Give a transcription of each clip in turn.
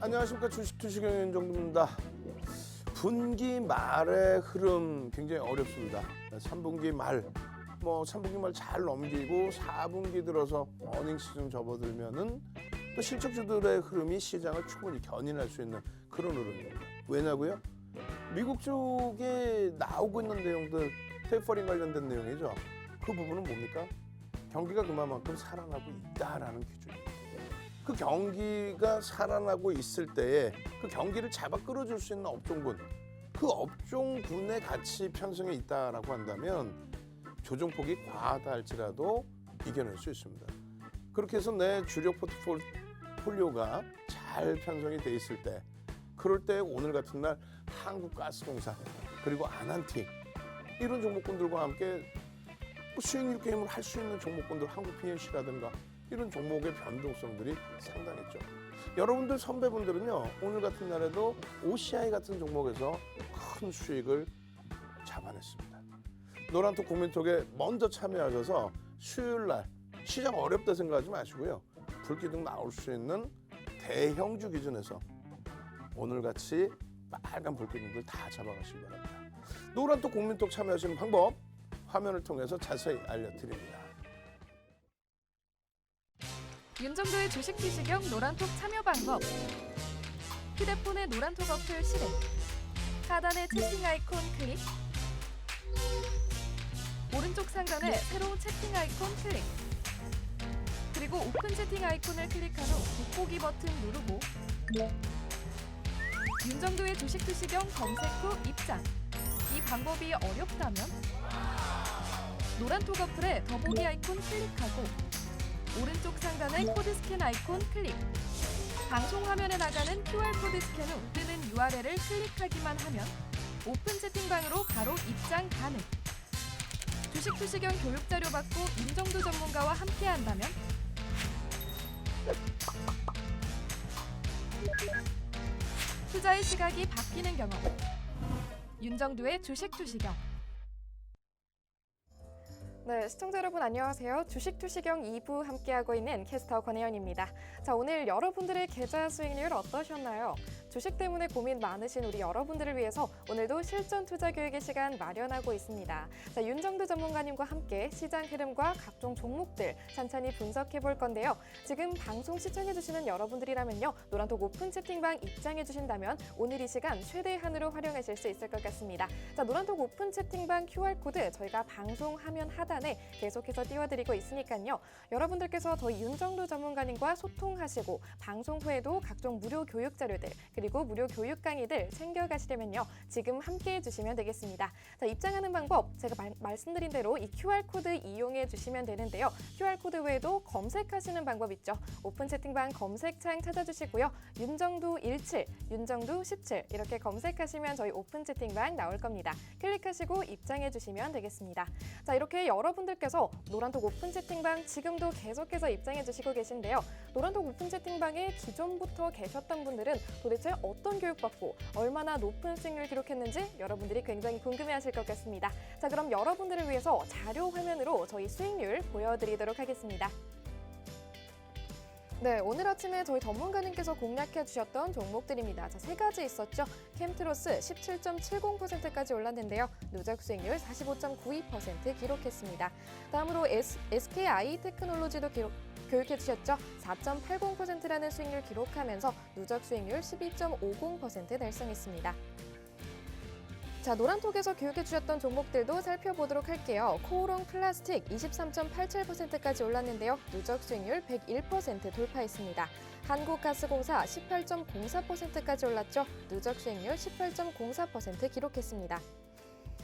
안녕하십니까. 주식투시경 윤정두입니다. 분기 말의 흐름 굉장히 어렵습니다. 3분기 말, 3분기 말 잘 넘기고 4분기 들어서 어닝 시즌 접어들면은 또 실적주들의 흐름이 시장을 충분히 견인할 수 있는 그런 흐름입니다. 왜냐고요? 미국 쪽에 나오고 있는 내용들, 테이퍼링 관련된 내용이죠. 그 부분은 뭡니까? 경기가 그만큼 살아나고 있다라는 기준입니다. 그 경기가 살아나고 있을 때에 그 경기를 잡아 끌어줄 수 있는 업종군, 그 업종군의 가치 편성에 있다라고 한다면 조정폭이 과하다 할지라도 이겨낼 수 있습니다. 그렇게 해서 내 주력 포트폴리오가 잘 편성이 돼 있을 때, 그럴 때 오늘 같은 날 한국가스공사 그리고 아난티 이런 종목군들과 함께 수익률 게임을 할 수 있는 종목군들, 한국 PNC라든가 이런 종목의 변동성들이 상당했죠. 여러분들 선배분들은요, 오늘 같은 날에도 OCI 같은 종목에서 큰 수익을 잡아냈습니다. 노란톡 국민톡에 먼저 참여하셔서 수요일 날 시장 어렵다 생각하지 마시고요. 불기둥 나올 수 있는 대형주 기준에서 오늘같이 빨간 불기둥들 다 잡아가시기 바랍니다. 노란톡 국민톡 참여하시는 방법 화면을 통해서 자세히 알려드립니다. 윤정도의 주식투시경 노란톡 참여 방법. 휴대폰의 노란톡 어플 실행. 하단의 채팅 아이콘 클릭. 오른쪽 상단에 새로운 채팅 아이콘 클릭. 그리고 오픈 채팅 아이콘을 클릭한 후 돋보기 버튼 누르고 윤정도의 주식투시경 검색 후 입장. 이 방법이 어렵다면 노란톡 어플에 더보기 아이콘 클릭하고 오른쪽 상단의 코드 스캔 아이콘 클릭. 방송 화면에 나가는 QR코드 스캔 후 뜨는 URL을 클릭하기만 하면 오픈 채팅방으로 바로 입장 가능. 주식투시경 교육자료 받고 윤정도 전문가와 함께 한다면 투자의 시각이 바뀌는 경험. 윤정도의 주식투시경. 네, 시청자 여러분 안녕하세요. 주식투시경 2부 함께하고 있는 캐스터 권혜연입니다. 자, 오늘 여러분들의 계좌 수익률 어떠셨나요? 주식 때문에 고민 많으신 우리 여러분들을 위해서 오늘도 실전 투자 교육의 시간 마련하고 있습니다. 자, 윤정두 전문가님과 함께 시장 흐름과 각종 종목들 찬찬히 분석해 볼 건데요. 지금 방송 시청해주시는 여러분들이라면요, 노란톡 오픈 채팅방 입장해 주신다면 오늘 이 시간 최대한으로 활용하실 수 있을 것 같습니다. 자, 노란톡 오픈 채팅방 QR코드 저희가 방송 화면 하단에 계속해서 띄워드리고 있으니까요. 여러분들께서 저희 윤정두 전문가님과 소통하시고 방송 후에도 각종 무료 교육 자료들 그리고 무료 교육 강의들 챙겨가시려면요. 지금 함께해 주시면 되겠습니다. 자, 입장하는 방법 제가 말씀드린 대로 이 QR코드 이용해 주시면 되는데요. QR코드 외에도 검색하시는 방법 있죠. 오픈 채팅방 검색창 찾아주시고요. 윤정두 17, 윤정두 17 이렇게 검색하시면 저희 오픈 채팅방 나올 겁니다. 클릭하시고 입장해 주시면 되겠습니다. 자, 이렇게 여러분들께서 노란톡 오픈 채팅방 지금도 계속해서 입장해 주시고 계신데요. 노란톡 오픈 채팅방에 기존부터 계셨던 분들은 도대체 어떤 교육받고 얼마나 높은 수익률을 기록했는지 여러분들이 굉장히 궁금해하실 것 같습니다. 자, 그럼 여러분들을 위해서 자료 화면으로 저희 수익률 보여드리도록 하겠습니다. 네, 오늘 아침에 저희 전문가님께서 공략해 주셨던 종목들입니다. 자, 세 가지 있었죠. 캠트로스 17.70%까지 올랐는데요. 누적 수익률 45.92% 기록했습니다. 다음으로 SKI 테크놀로지도 교육해 주셨죠. 4.80%라는 수익률 기록하면서 누적 수익률 12.50% 달성했습니다. 자, 노란톡에서 교육해 주셨던 종목들도 살펴보도록 할게요. 코오롱 플라스틱 23.87%까지 올랐는데요. 누적 수익률 101% 돌파했습니다. 한국가스공사 18.04%까지 올랐죠. 누적 수익률 18.04% 기록했습니다.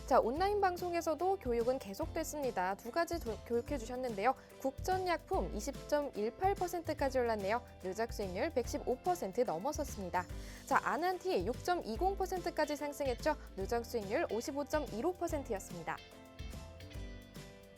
자, 온라인 방송에서도 교육은 계속됐습니다. 두 가지 교육해 주셨는데요. 국전약품 20.18%까지 올랐네요. 누적 수익률 115% 넘어섰습니다. 자, 아난티 6.20%까지 상승했죠. 누적 수익률 55.15%였습니다.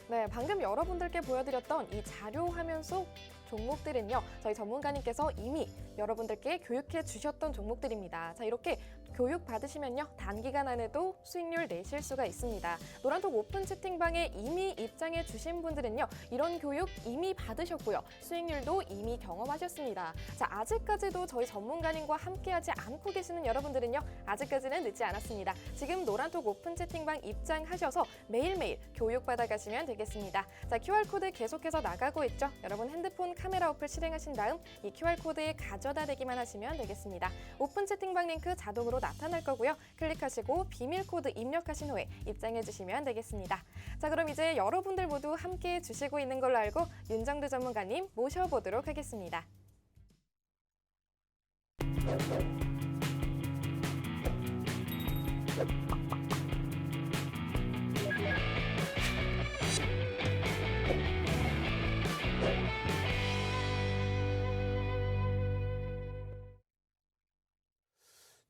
네, 방금 여러분들께 보여드렸던 이 자료 화면 속 종목들은요, 저희 전문가님께서 이미 여러분들께 교육해 주셨던 종목들입니다. 자, 이렇게 교육 받으시면요, 단기간 안에도 수익률 내실 수가 있습니다. 노란톡 오픈 채팅방에 이미 입장해 주신 분들은요, 이런 교육 이미 받으셨고요, 수익률도 이미 경험하셨습니다. 자, 아직까지도 저희 전문가님과 함께하지 않고 계시는 여러분들은요, 아직까지는 늦지 않았습니다. 지금 노란톡 오픈 채팅방 입장하셔서 매일매일 교육 받아가시면 되겠습니다. 자, QR코드 계속해서 나가고 있죠. 여러분 핸드폰 카메라 어플 실행하신 다음 이 QR코드에 가져다 대기만 하시면 되겠습니다. 오픈 채팅방 링크 자동으로 나타날 거고요. 클릭하시고 비밀 코드 입력하신 후에 입장해 주시면 되겠습니다. 자, 그럼 이제 여러분들 모두 함께 해주시고 있는 걸로 알고 윤정두 전문가님 모셔보도록 하겠습니다.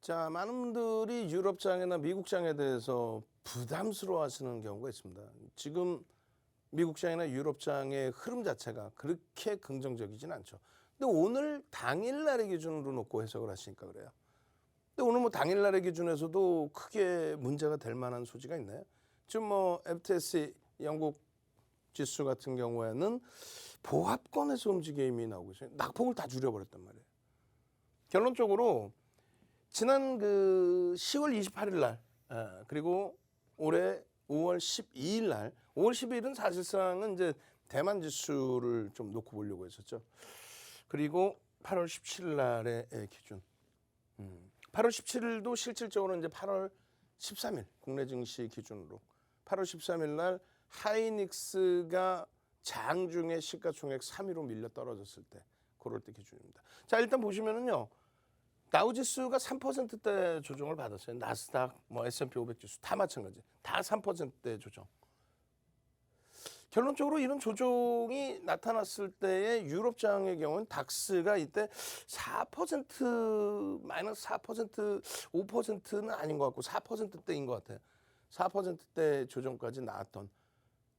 자, 많은 분들이 유럽장이나 미국장에 대해서 부담스러워하시는 경우가 있습니다. 지금 미국장이나 유럽장의 흐름 자체가 그렇게 긍정적이진 않죠. 근데 오늘 당일날의 기준으로 놓고 해석을 하시니까 그래요. 근데 오늘 뭐 당일날의 기준에서도 크게 문제가 될 만한 소지가 있나요? 지금 뭐 FTSE 영국 지수 같은 경우에는 보합권에서 움직임이 나오고 있어요. 낙폭을 다 줄여버렸단 말이에요. 결론적으로 지난 그 10월 28일 날 그리고 올해 5월 12일 날 5월 12일은 사실상은 이제 대만 지수를 좀 놓고 보려고 했었죠. 그리고 8월 17일 날의 기준. 8월 17일도 실질적으로 이제 8월 13일 국내 증시 기준으로 8월 13일 날 하이닉스가 장중에 시가총액 3위로 밀려 떨어졌을 때 그럴 때 기준입니다. 자, 일단 보시면은요. 다우지수가 3%대 조정을 받았어요. 나스닥, 뭐 S&P 500 지수 다 마찬가지. 다 3%대 조정. 결론적으로 이런 조정이 나타났을 때의 유럽장의 경우는 닥스가 이때 4% 마이너스 4% 5%는 아닌 것 같고 4%대인 것 같아요. 4%대 조정까지 나왔던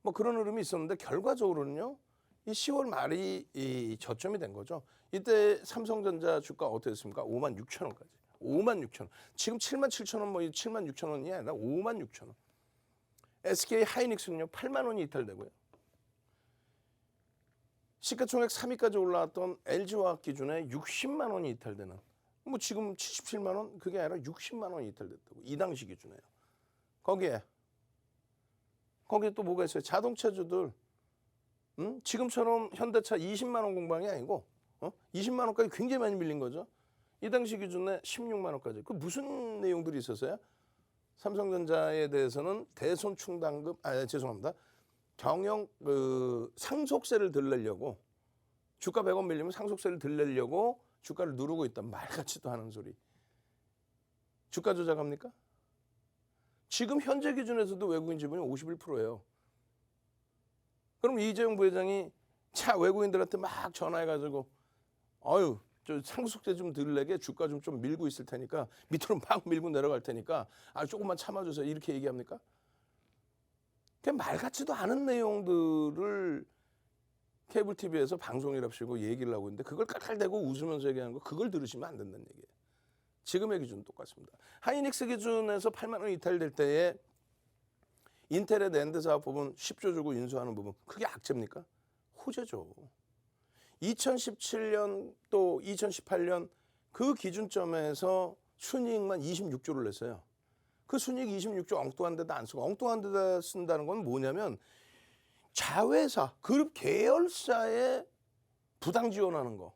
뭐 그런 흐름이 있었는데 결과적으로는요. 이 10월 말이 이 저점이 된 거죠. 이때 삼성전자 주가 어떻게 됐습니까? 56,000원까지. 56,000원. 지금 77,000원 뭐 76,000원이 아니라 56,000원. SK 하이닉스는요. 8만 원이 이탈되고요. 시가총액 3위까지 올라왔던 LG화학 기준에 60만 원이 이탈되는. 뭐 지금 77만 원 그게 아니라 60만 원이 이탈됐다고. 이 당시 기준에요. 거기에 또 뭐가 있어요? 자동차주들 지금처럼 현대차 20만 원 공방이 아니고 20만 원까지 굉장히 많이 밀린 거죠. 이 당시 기준에 16만 원까지. 그 무슨 내용들이 있었어요? 삼성전자에 대해서는 대손 충당금, 죄송합니다. 경영 상속세를 들내려고 주가 100원 밀리면 상속세를 들내려고 주가를 누르고 있다. 말 같지도 않은 소리. 주가 조작합니까? 지금 현재 기준에서도 외국인 지분이 51%예요. 그럼 이재용 부회장이 자 외국인들한테 막 전화해가지고 어유 저 상속세 좀 들래게 주가 좀 밀고 있을 테니까 밑으로 막 밀고 내려갈 테니까 조금만 참아주세요 이렇게 얘기합니까? 그냥 말 같지도 않은 내용들을 케이블 TV에서 방송이랍시고 얘기를 하고 있는데 그걸 깔깔대고 웃으면서 얘기하는 거 그걸 들으시면 안 된다는 얘기예요. 지금의 기준은 똑같습니다. 하이닉스 기준에서 8만 원 이탈될 때에 인텔의 낸드 사업 부분 10조 주고 인수하는 부분 그게 악재입니까? 호재죠. 2017년 또 2018년 그 기준점에서 순이익만 26조를 냈어요. 그 순이익 26조 엉뚱한 데다 안 쓰고 엉뚱한 데다 쓴다는 건 뭐냐면 자회사, 그룹 계열사에 부당 지원하는 거.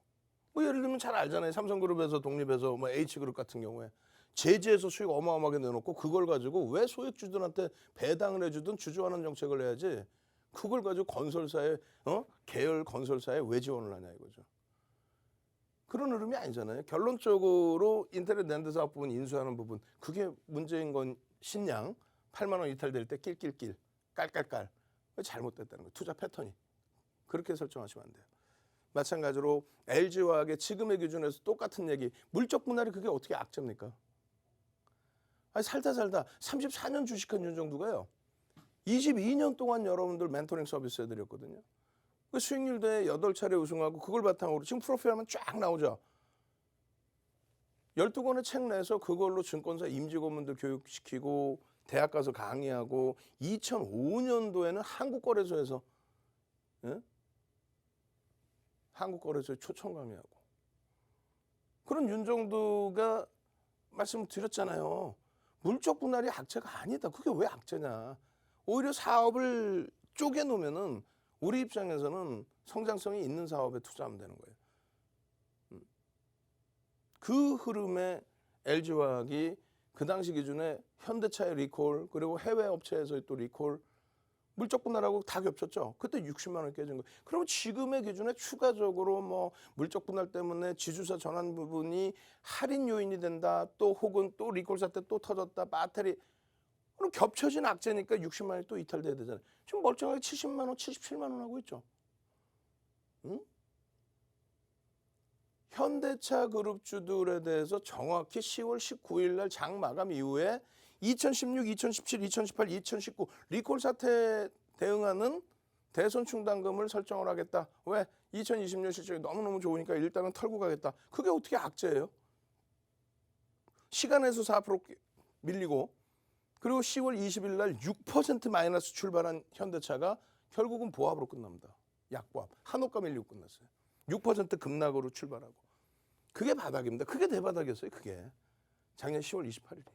뭐 예를 들면 잘 알잖아요. 삼성그룹에서 독립해서 뭐 H그룹 같은 경우에 제재해서 수익 어마어마하게 내놓고 그걸 가지고 왜 소액주들한테 배당을 해주든 주주환원 정책을 해야지 그걸 가지고 건설사에 계열 건설사에 왜 지원을 하냐 이거죠. 그런 흐름이 아니잖아요. 결론적으로 인터넷 낸드 사업 부분 인수하는 부분 그게 문제인 건 신양 8만 원 이탈될 때 낄낄낄 깔깔깔 잘못됐다는 거예요. 투자 패턴이. 그렇게 설정하시면 안 돼요. 마찬가지로 LG화학의 지금의 기준에서 똑같은 얘기. 물적 분할이 그게 어떻게 악재입니까? 아니 살다 34년 주식한 윤정두가요. 22년 동안 여러분들 멘토링 서비스 해드렸거든요. 그 수익률 대회 8차례 우승하고 그걸 바탕으로 지금 프로필 하면 쫙 나오죠. 12권의 책 내서 그걸로 증권사 임직원분들 교육시키고 대학 가서 강의하고 2005년도에는 한국거래소에서 예? 한국거래소에 초청 강의하고 그런 윤정두가 말씀드렸잖아요. 물적 분할이 악재가 아니다. 그게 왜 악재냐. 오히려 사업을 쪼개놓으면은 우리 입장에서는 성장성이 있는 사업에 투자하면 되는 거예요. 그 흐름에 LG화학이 그 당시 기준에 현대차의 리콜 그리고 해외 업체에서의 또 리콜 물적 분할하고 다 겹쳤죠. 그때 60만 원 깨진 거예요. 그러면 지금의 기준에 추가적으로 뭐 물적 분할 때문에 지주사 전환 부분이 할인 요인이 된다. 또 혹은 또 리콜 사태 또 터졌다. 배터리 그럼 겹쳐진 악재니까 60만 원이 또 이탈돼야 되잖아요. 지금 멀쩡하게 70만 원, 77만 원 하고 있죠. 응? 현대차 그룹주들에 대해서 정확히 10월 19일 날 장 마감 이후에 2016, 2017, 2018, 2019 리콜 사태 대응하는 대손 충당금을 설정을 하겠다. 왜? 2020년 실적이 너무너무 좋으니까 일단은 털고 가겠다. 그게 어떻게 악재예요? 시간에서 4% 밀리고 그리고 10월 20일 날 6% 마이너스 출발한 현대차가 결국은 보합으로 끝납니다. 약보합. 한옥가 밀리고 끝났어요. 6% 급락으로 출발하고. 그게 바닥입니다. 그게 대바닥이었어요. 그게. 작년 10월 28일이.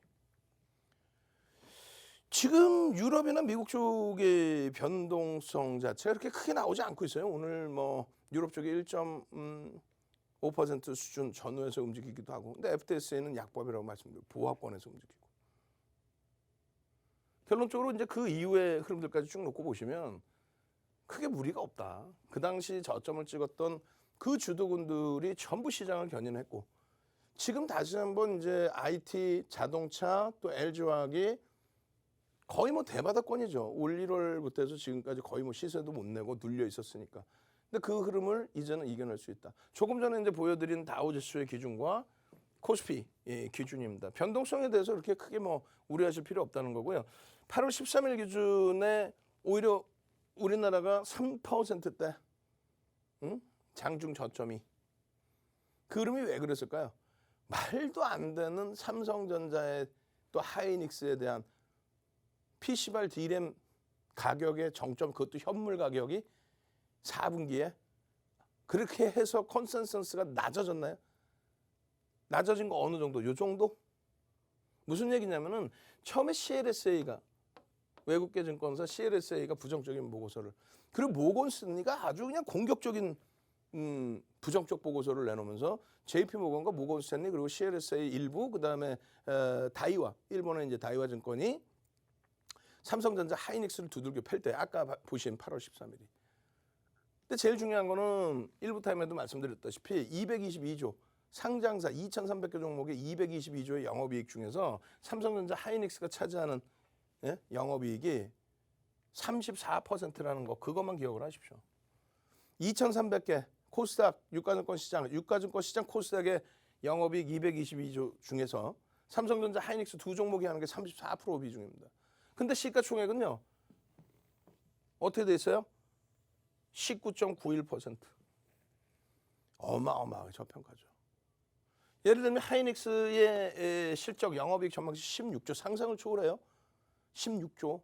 지금 유럽이나 미국 쪽의 변동성 자체가 그렇게 크게 나오지 않고 있어요. 오늘 뭐 유럽 쪽이 1.5% 수준 전후에서 움직이기도 하고. 근데 FTS에는 약보합이라고 말씀드려요. 보합권에서 움직이고. 결론적으로 이제 그 이후의 흐름들까지 쭉 놓고 보시면 크게 무리가 없다. 그 당시 저점을 찍었던 그 주도군들이 전부 시장을 견인했고 지금 다시 한번 이제 IT, 자동차 또 LG화학이 거의 뭐 대바닥권이죠. 올 1월부터 해서 지금까지 거의 뭐 시세도 못 내고 눌려 있었으니까. 근데 그 흐름을 이제는 이겨낼 수 있다. 조금 전에 이제 보여드린 다우지수의 기준과 코스피 기준입니다. 변동성에 대해서 그렇게 크게 뭐 우려하실 필요 없다는 거고요. 8월 13일 기준에 오히려 우리나라가 3%대 장중 저점이 그 흐름이 왜 그랬을까요? 말도 안 되는 삼성전자의 또 하이닉스에 대한 PC발 D램 가격의 정점 그것도 현물 가격이 4분기에 그렇게 해서 컨센서스가 낮아졌나요? 낮아진 거 어느 정도? 요 정도? 무슨 얘기냐면은 처음에 CLSA가 외국계 증권사 CLSA가 부정적인 보고서를 그리고 모건스탠리가 아주 그냥 공격적인 부정적 보고서를 내놓으면서 JP모건과 모건스탠리 그리고 CLSA 일부 그다음에 다이와 일본의 이제 다이와 증권이 삼성전자 하이닉스를 두들겨 팰 때 아까 보신 8월 13일이. 근데 제일 중요한 거는 일부 타임에도 말씀드렸다시피 222조 상장사 2,300개 종목의 222조의 영업이익 중에서 삼성전자 하이닉스가 차지하는 영업이익이 34%라는 거 그것만 기억을 하십시오. 2,300개 코스닥 유가증권 시장 코스닥의 영업이익 222조 중에서 삼성전자 하이닉스 두 종목이 하는 게 34% 비중입니다. 근데 시가총액은요. 어떻게 돼 있어요? 19.91%. 어마어마하게 저평가죠. 예를 들면 하이닉스의 실적 영업이익 전망치 16조 상상을 초월해요. 16조.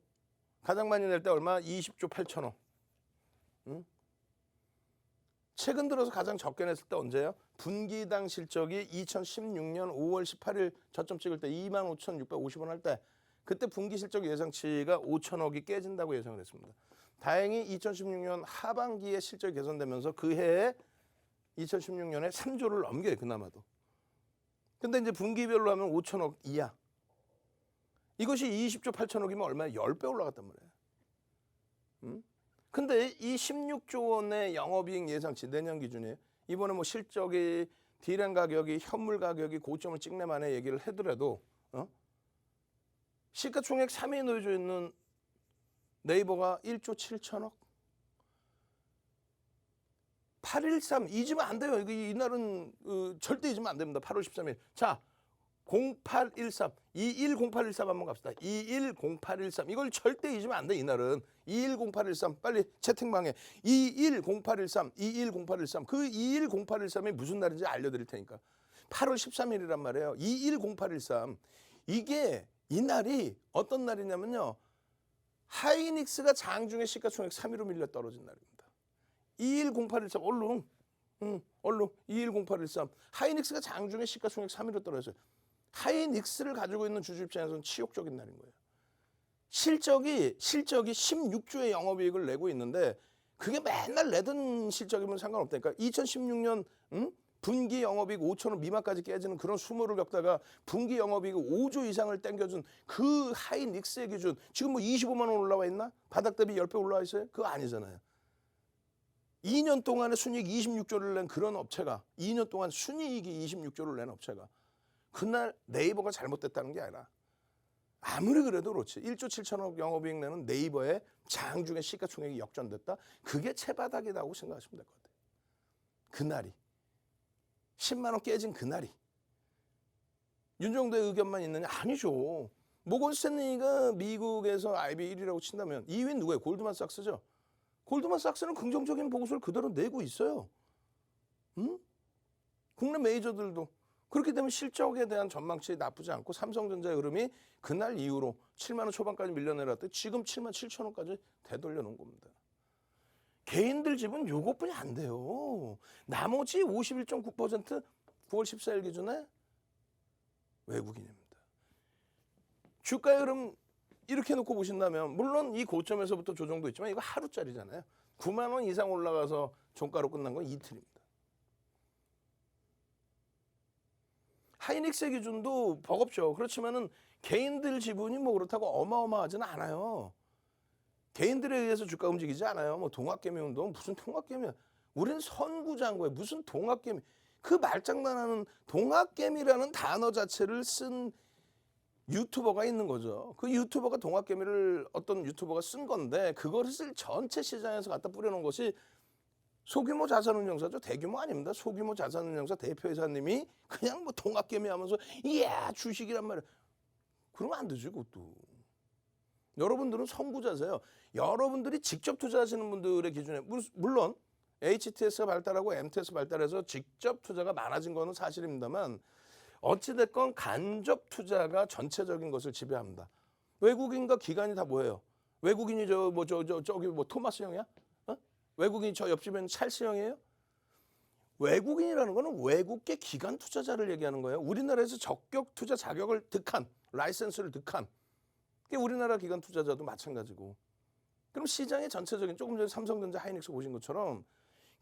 가장 많이 낼 때 얼마? 20조 8천억. 응? 최근 들어서 가장 적게 냈을 때 언제예요? 분기당 실적이 2016년 5월 18일 저점 찍을 때 25,650원 할 때 그때 분기 실적 예상치가 5천억이 깨진다고 예상을 했습니다. 다행히 2016년 하반기에 실적이 개선되면서 그 해에 2016년에 3조를 넘겨요. 그나마도. 근데 이제 분기별로 하면 5천억 이하. 이것이 20조 8천억이면 얼마에 10배 올라갔단 말이에요. 근데 이 16조 원의 영업이익 예상치 내년 기준이에요. 이번에 뭐 실적이 D램 가격이 현물 가격이 고점을 찍네만에 얘기를 하더라도 시가총액 3위에 놓여져 있는 네이버가 1조 7천억. 813 잊으면 안 돼요. 이날은 절대 잊으면 안 됩니다. 8월 13일. 자, 0813 210813 한번 갑시다. 210813 이걸 절대 잊으면 안 돼. 이날은 210813 빨리 채팅방에 210813 210813 그 210813이 무슨 날인지 알려드릴 테니까 8월 13일이란 말이에요. 210813 이게 이 날이 어떤 날이냐면요. 하이닉스가 장중에 시가총액 3위로 밀려 떨어진 날입니다. 210813 얼른 210813 하이닉스가 장중에 시가총액 3위로 떨어졌어요. 하이닉스를 가지고 있는 주주 입장에서는 치욕적인 날인 거예요. 실적이 16조의 영업이익을 내고 있는데 그게 맨날 내던 실적이면 상관없다니까. 2016년 분기 영업이익 5천원 미만까지 깨지는 그런 수모를 겪다가 분기 영업이익 5조 이상을 땡겨준 그 하이닉스의 기준 지금 뭐 25만 원 올라와 있나? 바닥 대비 10배 올라와 있어요? 그거 아니잖아요. 2년 동안에 순이익 26조를 낸 그런 업체가 2년 동안 순이익이 26조를 낸 업체가 그날 네이버가 잘못됐다는 게 아니라 아무리 그래도 그렇지 1조 7천억 영업이익 내는 네이버의 장중에 시가총액이 역전됐다. 그게 채바닥이라고 생각하시면 될 것 같아요. 그날이 10만 원 깨진 그날이 윤정도의 의견만 있느냐? 아니죠. 모건 스탠리가 미국에서 IB 1위라고 친다면 2위는 누구예요? 골드만삭스죠. 골드만삭스는 긍정적인 보고서를 그대로 내고 있어요. 국내 메이저들도 그렇기 때문에 실적에 대한 전망치 나쁘지 않고 삼성전자의 흐름이 그날 이후로 7만 원 초반까지 밀려내렸더니 지금 7만 7천 원까지 되돌려 놓은 겁니다. 개인들 집은 요것뿐이 안 돼요. 나머지 51.9% 9월 14일 기준에 외국인입니다. 주가의 흐름 이렇게 놓고 보신다면 물론 이 고점에서부터 조정도 있지만 이거 하루짜리잖아요. 9만 원 이상 올라가서 종가로 끝난 건 이틀입니다. 하이닉스의 기준도 버겁죠. 그렇지만은 개인들 지분이 뭐 그렇다고 어마어마하지는 않아요. 개인들에 의해서 주가 움직이지 않아요. 뭐 동학개미 운동 무슨 동학개미야. 우리는 선구자인 거예요. 무슨 동학개미. 그 말장난하는 동학개미라는 단어 자체를 쓴 유튜버가 있는 거죠. 그 유튜버가 동학개미를 어떤 유튜버가 쓴 건데 그것을 전체 시장에서 갖다 뿌려놓은 것이 소규모 자산운용사죠. 대규모 아닙니다. 소규모 자산운용사 대표이사님이 그냥 뭐 동학개미 하면서 이야 주식이란 말이야. 그러면 안 되죠. 그것도. 여러분들은 선구자세요. 여러분들이 직접 투자하시는 분들의 기준에 물론 HTS가 발달하고 MTS 발달해서 직접 투자가 많아진 거는 사실입니다만 어찌됐건 간접 투자가 전체적인 것을 지배합니다. 외국인과 기관이 다 뭐예요? 외국인이 저기 뭐 토마스 형이야? 외국인이 저 옆집에는 찰스 형이에요? 외국인이라는 거는 외국계 기관 투자자를 얘기하는 거예요. 우리나라에서 적격 투자 자격을 득한 라이센스를 득한 그게 우리나라 기관 투자자도 마찬가지고. 그럼 시장의 전체적인 조금 전에 삼성전자 하이닉스 보신 것처럼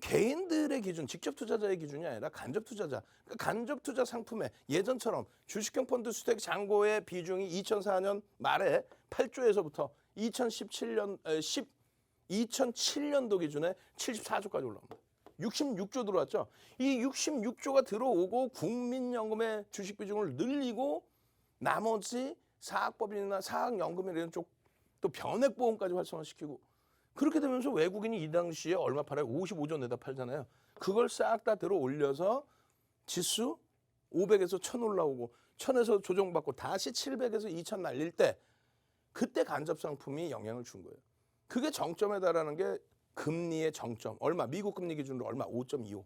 개인들의 기준, 직접 투자자의 기준이 아니라 간접 투자자. 그러니까 간접 투자 상품에 예전처럼 주식형 펀드 수택 잔고의 비중이 2004년 말에 8조에서부터 2007년도 기준에 74조까지 올라옵니다. 66조 들어왔죠. 이 66조가 들어오고 국민연금의 주식 비중을 늘리고 나머지 사학법인이나 사학연금이나 이런 쪽 또 변액보험까지 활성화시키고 그렇게 되면서 외국인이 이 당시에 얼마 팔아요? 55조 내다 팔잖아요. 그걸 싹 다 들어 올려서 지수 500에서 1000 올라오고 1000에서 조정받고 다시 700에서 2000 날릴 때 그때 간접 상품이 영향을 준 거예요. 그게 정점에 달하는 게 금리의 정점. 얼마? 미국 금리 기준으로 얼마? 5.25.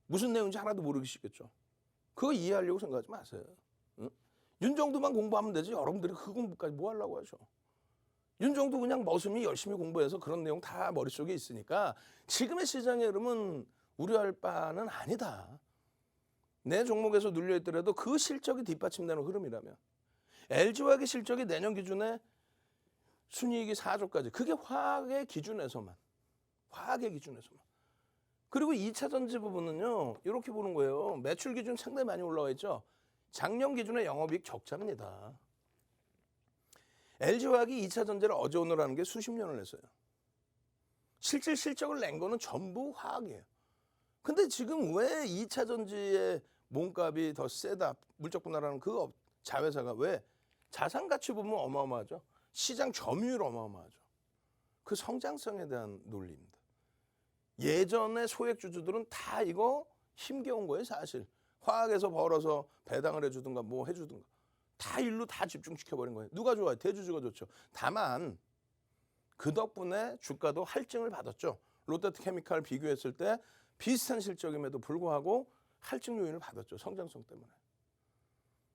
무슨 내용인지 하나도 모르시겠죠. 그거 이해하려고 생각하지 마세요. 응? 윤정도만 공부하면 되지 여러분들이 그 공부까지 뭐 하려고 하죠. 윤정도 그냥 머슴이 열심히 공부해서 그런 내용 다 머릿속에 있으니까 지금의 시장의 흐름은 우려할 바는 아니다. 내 종목에서 눌려있더라도 그 실적이 뒷받침되는 흐름이라면 LG화학의 실적이 내년 기준에 순이익이 4조까지 그게 화학의 기준에서만 그리고 2차 전지 부분은요 이렇게 보는 거예요. 매출 기준 상당히 많이 올라와 있죠. 작년 기준의 영업이익 적자입니다. LG화학이 2차 전지를 어제 오늘 하는 게 수십 년을 했어요. 실질 실적을 낸 거는 전부 화학이에요. 근데 지금 왜 2차 전지의 몸값이 더 세다 물적 분할하는 그 자회사가 왜 자산 가치 보면 어마어마하죠. 시장 점유율 어마어마하죠. 그 성장성에 대한 논리입니다. 예전의 소액 주주들은 다 이거 힘겨운 거예요, 사실. 화학에서 벌어서 배당을 해주든가 뭐 해주든가 다 일로 다 집중시켜버린 거예요. 누가 좋아요? 대주주가 좋죠. 다만 그 덕분에 주가도 할증을 받았죠. 롯데케미칼 비교했을 때 비슷한 실적임에도 불구하고 할증 요인을 받았죠. 성장성 때문에.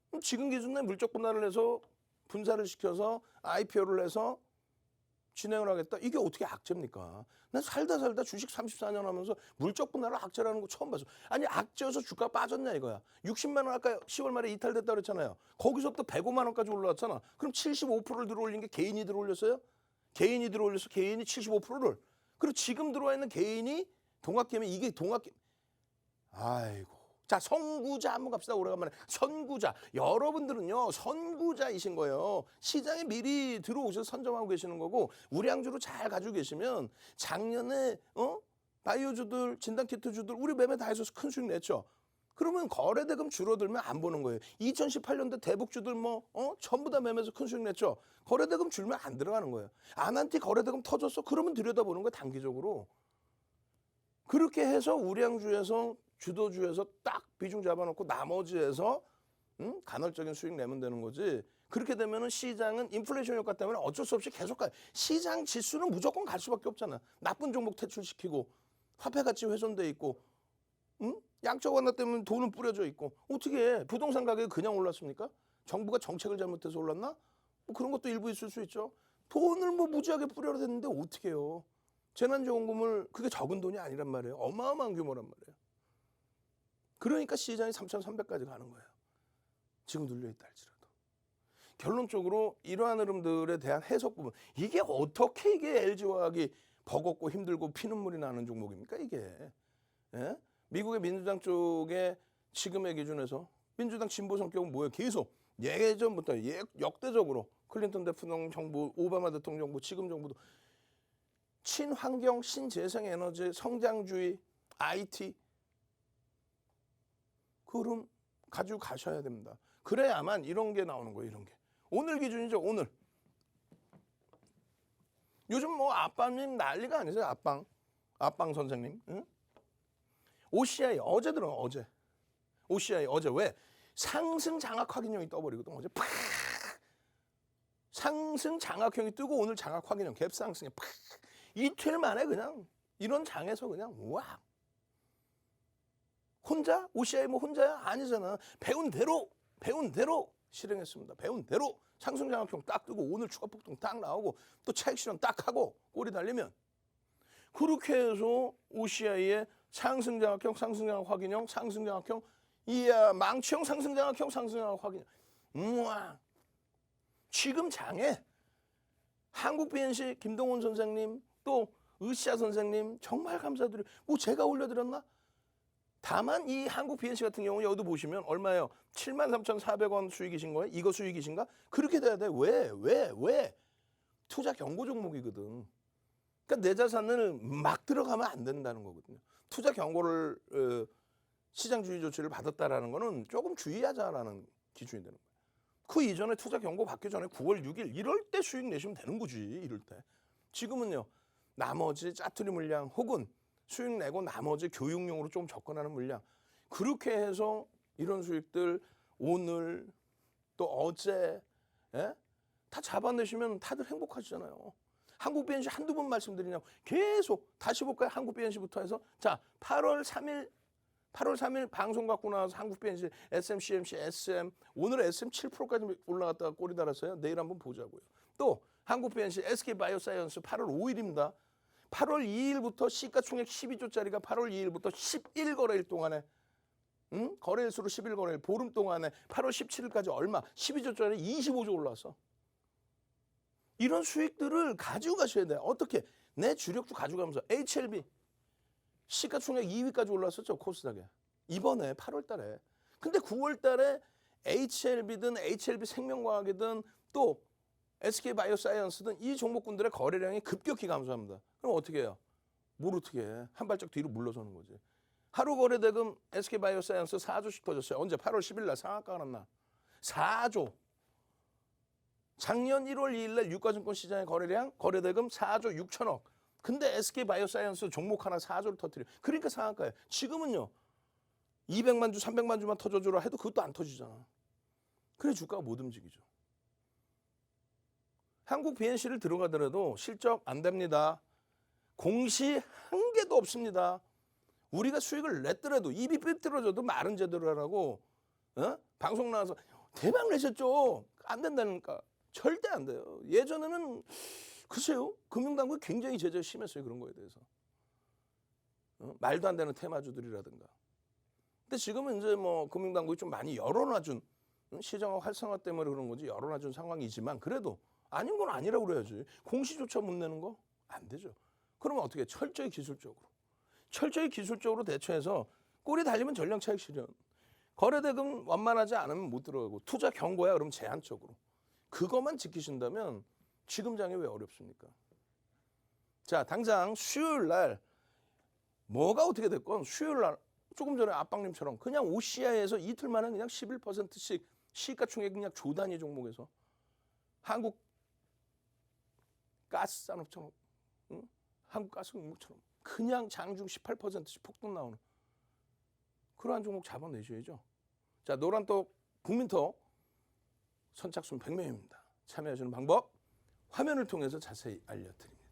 그럼 지금 기준에 물적 분할을 해서 분사를 시켜서 IPO를 해서 진행을 하겠다. 이게 어떻게 악재입니까? 난 살다 주식 34년 하면서 물적 분할을 악재라는 거 처음 봤어. 아니 악재여서 주가 빠졌냐 이거야. 60만 원 아까 10월 말에 이탈됐다 그랬잖아요. 거기서부터 105만 원까지 올라왔잖아. 그럼 75%를 들어올린 게 개인이 들어올렸어요? 개인이 들어올려서 개인이 75%를. 그리고 지금 들어와 있는 개인이 동학개미 이게 동학개미. 아이고. 자, 선구자 한번 갑시다. 오래간만에. 선구자. 여러분들은요, 선구자이신 거예요. 시장에 미리 들어오셔서 선점하고 계시는 거고, 우량주로 잘 가지고 계시면 작년에 바이오주들, 진단키트주들 우리 매매 다 해서 큰 수익 냈죠. 그러면 거래대금 줄어들면 안 보는 거예요. 2018년도 대북주들 전부 다 매매해서 큰 수익 냈죠. 거래대금 줄면 안 들어가는 거예요. 아난티 거래대금 터졌어? 그러면 들여다보는 거예요. 단기적으로. 그렇게 해서 우량주에서 주도주에서 딱 비중 잡아놓고 나머지에서 간헐적인 수익 내면 되는 거지. 그렇게 되면은 시장은 인플레이션 효과 때문에 어쩔 수 없이 계속 가요. 시장 지수는 무조건 갈 수밖에 없잖아. 나쁜 종목 퇴출시키고 화폐 가치 훼손돼 있고 양적 완화 때문에 돈은 뿌려져 있고 어떻게 해? 부동산 가격이 그냥 올랐습니까? 정부가 정책을 잘못해서 올랐나? 뭐 그런 것도 일부 있을 수 있죠. 돈을 뭐 무지하게 뿌려야 되는데 어떻게 해요? 재난지원금을 그게 적은 돈이 아니란 말이에요. 어마어마한 규모란 말이에요. 그러니까 시장이 3,300까지 가는 거예요. 지금 눌려있다 할지라도. 결론적으로 이러한 흐름들에 대한 해석 부분. 이게 어떻게 이게 LG화학이 버겁고 힘들고 피눈물이 나는 종목입니까 이게. 예? 미국의 민주당 쪽에 지금의 기준에서 민주당 진보 성격은 뭐예요? 계속 예전부터 역대적으로 클린턴 대통령 정부, 오바마 대통령 정부, 지금 정부도 친환경, 신재생에너지, 성장주의, IT 그 흐름 가지고 가셔야 됩니다. 그래야만 이런 게 나오는 거예요. 이런 게. 오늘 기준이죠. 오늘. 요즘 뭐 아빠님 난리가 아니세요. 아빵 선생님. 응? OCI 어제 들어 어제. OCI 어제 왜? 상승 장악 확인형이 떠버리거든. 어제 팍 상승 장악형이 뜨고 오늘 장악 확인형 갭 상승에 팍 이틀 만에 그냥 이런 장에서 그냥 와. 혼자? OCI 뭐 혼자야? 아니잖아. 배운 대로 실행했습니다. 배운 대로 상승 장악형 딱 뜨고 오늘 추가 폭등 딱 나오고 또 차익 실현 딱 하고 꼬리 달리면 그렇게 해서 OCI의 상승 장악형, 상승 장악 확인형, 상승 장악형, 이야 망치형 상승 장악형, 상승 장악 확인형. 우와. 지금 장에 한국 BNC 김동훈 선생님 또 으쌰 선생님 정말 감사드려요. 뭐 제가 올려드렸나? 다만 이 한국 BNC 같은 경우는 여기도 보시면 얼마예요? 73,400원 수익이신 거예요? 이거 수익이신가? 그렇게 돼야 돼. 왜? 투자 경고 종목이거든. 그러니까 내 자산을 막 들어가면 안 된다는 거거든요. 투자 경고를 시장 주의 조치를 받았다라는 거는 조금 주의하자라는 기준이 되는 거예요. 그 이전에 투자 경고 받기 전에 9월 6일 이럴 때 수익 내시면 되는 거지. 이럴 때. 지금은요. 나머지 짜투리 물량 혹은 수익 내고 나머지 교육용으로 좀 접근하는 물량. 그렇게 해서 이런 수익들 오늘 또 어제 다 잡아내시면 다들 행복하시잖아요. 한국 BNC 한두 번 말씀드리냐고 계속 다시 볼까요? 한국 BNC부터 해서 자 8월 3일 방송 갖고 나와서 한국 BNC SM, CMC, SM 오늘 SM 7%까지 올라갔다가 꼬리 달았어요. 내일 한번 보자고요. 또 한국 BNC SK바이오사이언스 8월 5일입니다. 8월 2일부터 시가총액 12조짜리가 8월 2일부터 11거래일 동안에 거래일수로 11거래일 보름 동안에 8월 17일까지 얼마 12조짜리 25조 올라왔어. 이런 수익들을 가지고 가셔야 돼요. 어떻게? 내 주력주 가져가면서 HLB 시가총액 2위까지 올랐었죠. 코스닥에. 이번에 8월 달에. 근데 9월 달에 HLB든 HLB 생명과학이든 또 SK바이오사이언스든 이 종목군들의 거래량이 급격히 감소합니다. 그럼 어떻게 해요? 뭘 어떻게 해? 한 발짝 뒤로 물러서는 거지. 하루 거래대금 SK바이오사이언스 4조씩 터졌어요. 언제? 8월 10일 날 상한가가 났나? 4조. 작년 1월 2일 날 유가증권 시장의 거래량 거래대금 4조 6천억. 근데 SK바이오사이언스 종목 하나 4조를 터뜨려. 그러니까 상한가예요. 지금은요. 200만 주, 300만 주만 터져주라 해도 그것도 안 터지잖아. 그래 주가가 못 움직이죠. 한국 BNC를 들어가더라도 실적 안 됩니다. 공시 한 개도 없습니다. 우리가 수익을 냈더라도 입이 삐뚤어져도 말은 제대로 하라고 방송 나와서 대박 내셨죠? 안 된다니까. 절대 안 돼요. 예전에는 글쎄요. 금융당국이 굉장히 제재가 심했어요. 그런 거에 대해서. 말도 안 되는 테마주들이라든가. 근데 지금은 이제 뭐 금융당국이 좀 많이 열어놔준 시장 활성화 때문에 그런 거지 열어놔준 상황이지만 그래도 아닌 건 아니라고 그래야지. 공시조차 못 내는 거? 안 되죠. 그러면 어떻게 철저히 기술적으로 대처해서 꼬리 달리면 전량 차익 실현. 거래대금 완만하지 않으면 못 들어가고 투자 경고야 그럼 제한적으로. 그것만 지키신다면 지금 장이 왜 어렵습니까? 자, 당장 수요일 날 뭐가 어떻게 됐건 수요일 날 조금 전에 압박님처럼 그냥 OCI에서 이틀 만에 그냥 11%씩 시가총액 그냥 조 단위 종목에서 한국 가스산업처럼 한국가스공무처럼 그냥 장중 18%씩 폭등 나오는 그러한 종목 잡아내셔야죠. 자, 노란톡 국민톡 선착순 100명입니다. 참여하시는 방법 화면을 통해서 자세히 알려드립니다.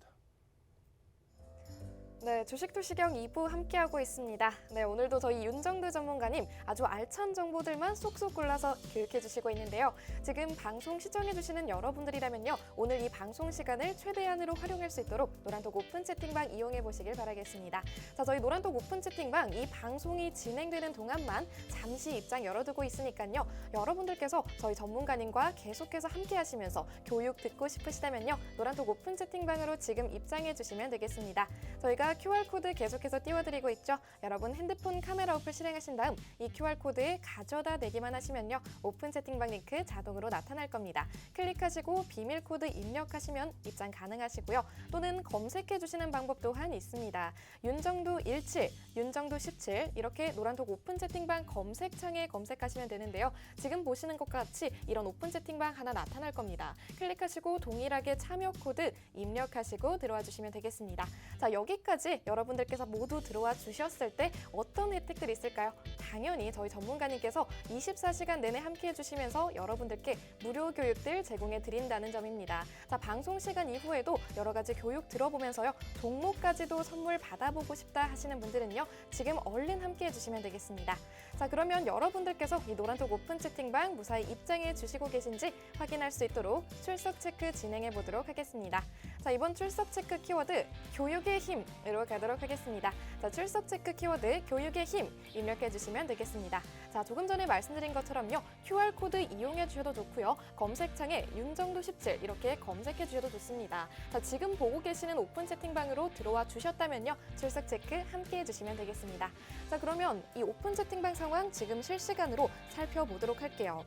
네, 주식투시경 2부 함께하고 있습니다. 네, 오늘도 저희 윤정두 전문가님 아주 알찬 정보들만 쏙쏙 골라서 교육해주시고 있는데요. 지금 방송 시청해주시는 여러분들이라면요. 오늘 이 방송 시간을 최대한으로 활용할 수 있도록 노란톡 오픈 채팅방 이용해 보시길 바라겠습니다. 자, 저희 노란톡 오픈 채팅방 이 방송이 진행되는 동안만 잠시 입장 열어두고 있으니까요. 여러분들께서 저희 전문가님과 계속해서 함께하시면서 교육 듣고 싶으시다면요. 노란톡 오픈 채팅방으로 지금 입장해 주시면 되겠습니다. 저희가 QR코드 계속해서 띄워드리고 있죠. 여러분 핸드폰 카메라 어플 실행하신 다음 이 QR코드에 가져다 대기만 하시면요. 오픈 채팅방 링크 자동으로 나타날 겁니다. 클릭하시고 비밀 코드 입력하시면 입장 가능하시고요. 또는 검색해 주시는 방법 또한 있습니다. 윤정두 17, 윤정두 17 이렇게 노란톡 오픈 채팅방 검색창에 검색하시면 되는데요. 지금 보시는 것과 같이 이런 오픈 채팅방 하나 나타날 겁니다. 클릭하시고 동일하게 참여 코드 입력하시고 들어와 주시면 되겠습니다. 자, 여기까지 여러분들께서 모두 들어와 주셨을 때 어떤 혜택들이 있을까요? 당연히 저희 전문가님께서 24시간 내내 함께해 주시면서 여러분들께 무료 교육들 제공해 드린다는 점입니다. 자, 방송 시간 이후에도 여러 가지 교육 들어보면서요. 종목까지도 선물 받아보고 싶다 하시는 분들은요. 지금 얼른 함께해 주시면 되겠습니다. 자, 그러면 여러분들께서 이 노란톡 오픈 채팅방 무사히 입장해 주시고 계신지 확인할 수 있도록 출석 체크 진행해 보도록 하겠습니다. 자, 이번 출석 체크 키워드 교육의 힘으로 가도록 하겠습니다. 자, 출석 체크 키워드 교육의 힘 입력해 주시면 되겠습니다. 자, 조금 전에 말씀드린 것처럼요. QR코드 이용해 주셔도 좋고요. 검색창에 윤정두 17 이렇게 검색해 주셔도 좋습니다. 자, 지금 보고 계시는 오픈 채팅방으로 들어와 주셨다면요. 출석 체크 함께 해주시면 되겠습니다. 자, 그러면 이 오픈 채팅방 상황 지금 실시간으로 살펴보도록 할게요.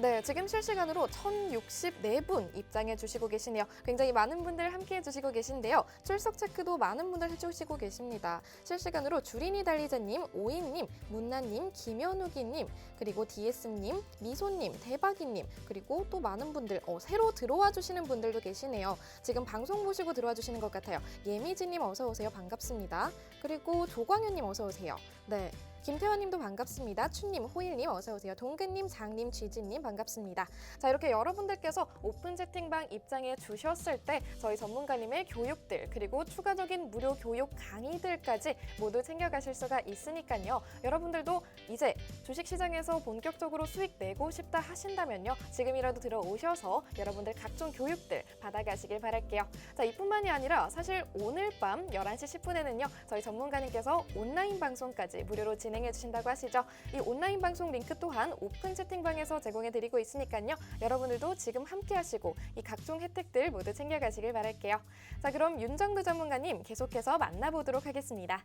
네, 지금 실시간으로 1064분 입장해 주시고 계시네요. 굉장히 많은 분들 함께해 주시고 계신데요. 출석 체크도 많은 분들 해주시고 계십니다. 실시간으로 주린이 달리자님, 오인님, 문나님, 김현욱이님, 그리고 DS님, 미소님, 대박이님, 그리고 또 많은 분들 새로 들어와 주시는 분들도 계시네요. 지금 방송 보시고 들어와 주시는 것 같아요. 예미지님 어서 오세요. 반갑습니다. 그리고 조광현님 어서 오세요. 네. 김태환님도 반갑습니다. 춘님, 호일님 어서 오세요. 동근님, 장님, 쥐지님 반갑습니다. 자, 이렇게 여러분들께서 오픈 채팅방 입장해 주셨을 때 저희 전문가님의 교육들 그리고 추가적인 무료 교육 강의들까지 모두 챙겨가실 수가 있으니까요. 여러분들도 이제 주식시장에서 본격적으로 수익 내고 싶다 하신다면요. 지금이라도 들어오셔서 여러분들 각종 교육들 받아가시길 바랄게요. 자, 이뿐만이 아니라 사실 오늘 밤 11시 10분에는요. 저희 전문가님께서 온라인 방송까지 무료로 진행해 주신다고 하시죠. 이 온라인 방송 링크 또한 오픈 채팅방에서 제공해 드리고 있으니까요. 여러분들도 지금 함께 하시고 이 각종 혜택들 모두 챙겨가시길 바랄게요. 자, 그럼 윤정두 전문가님 계속해서 만나보도록 하겠습니다.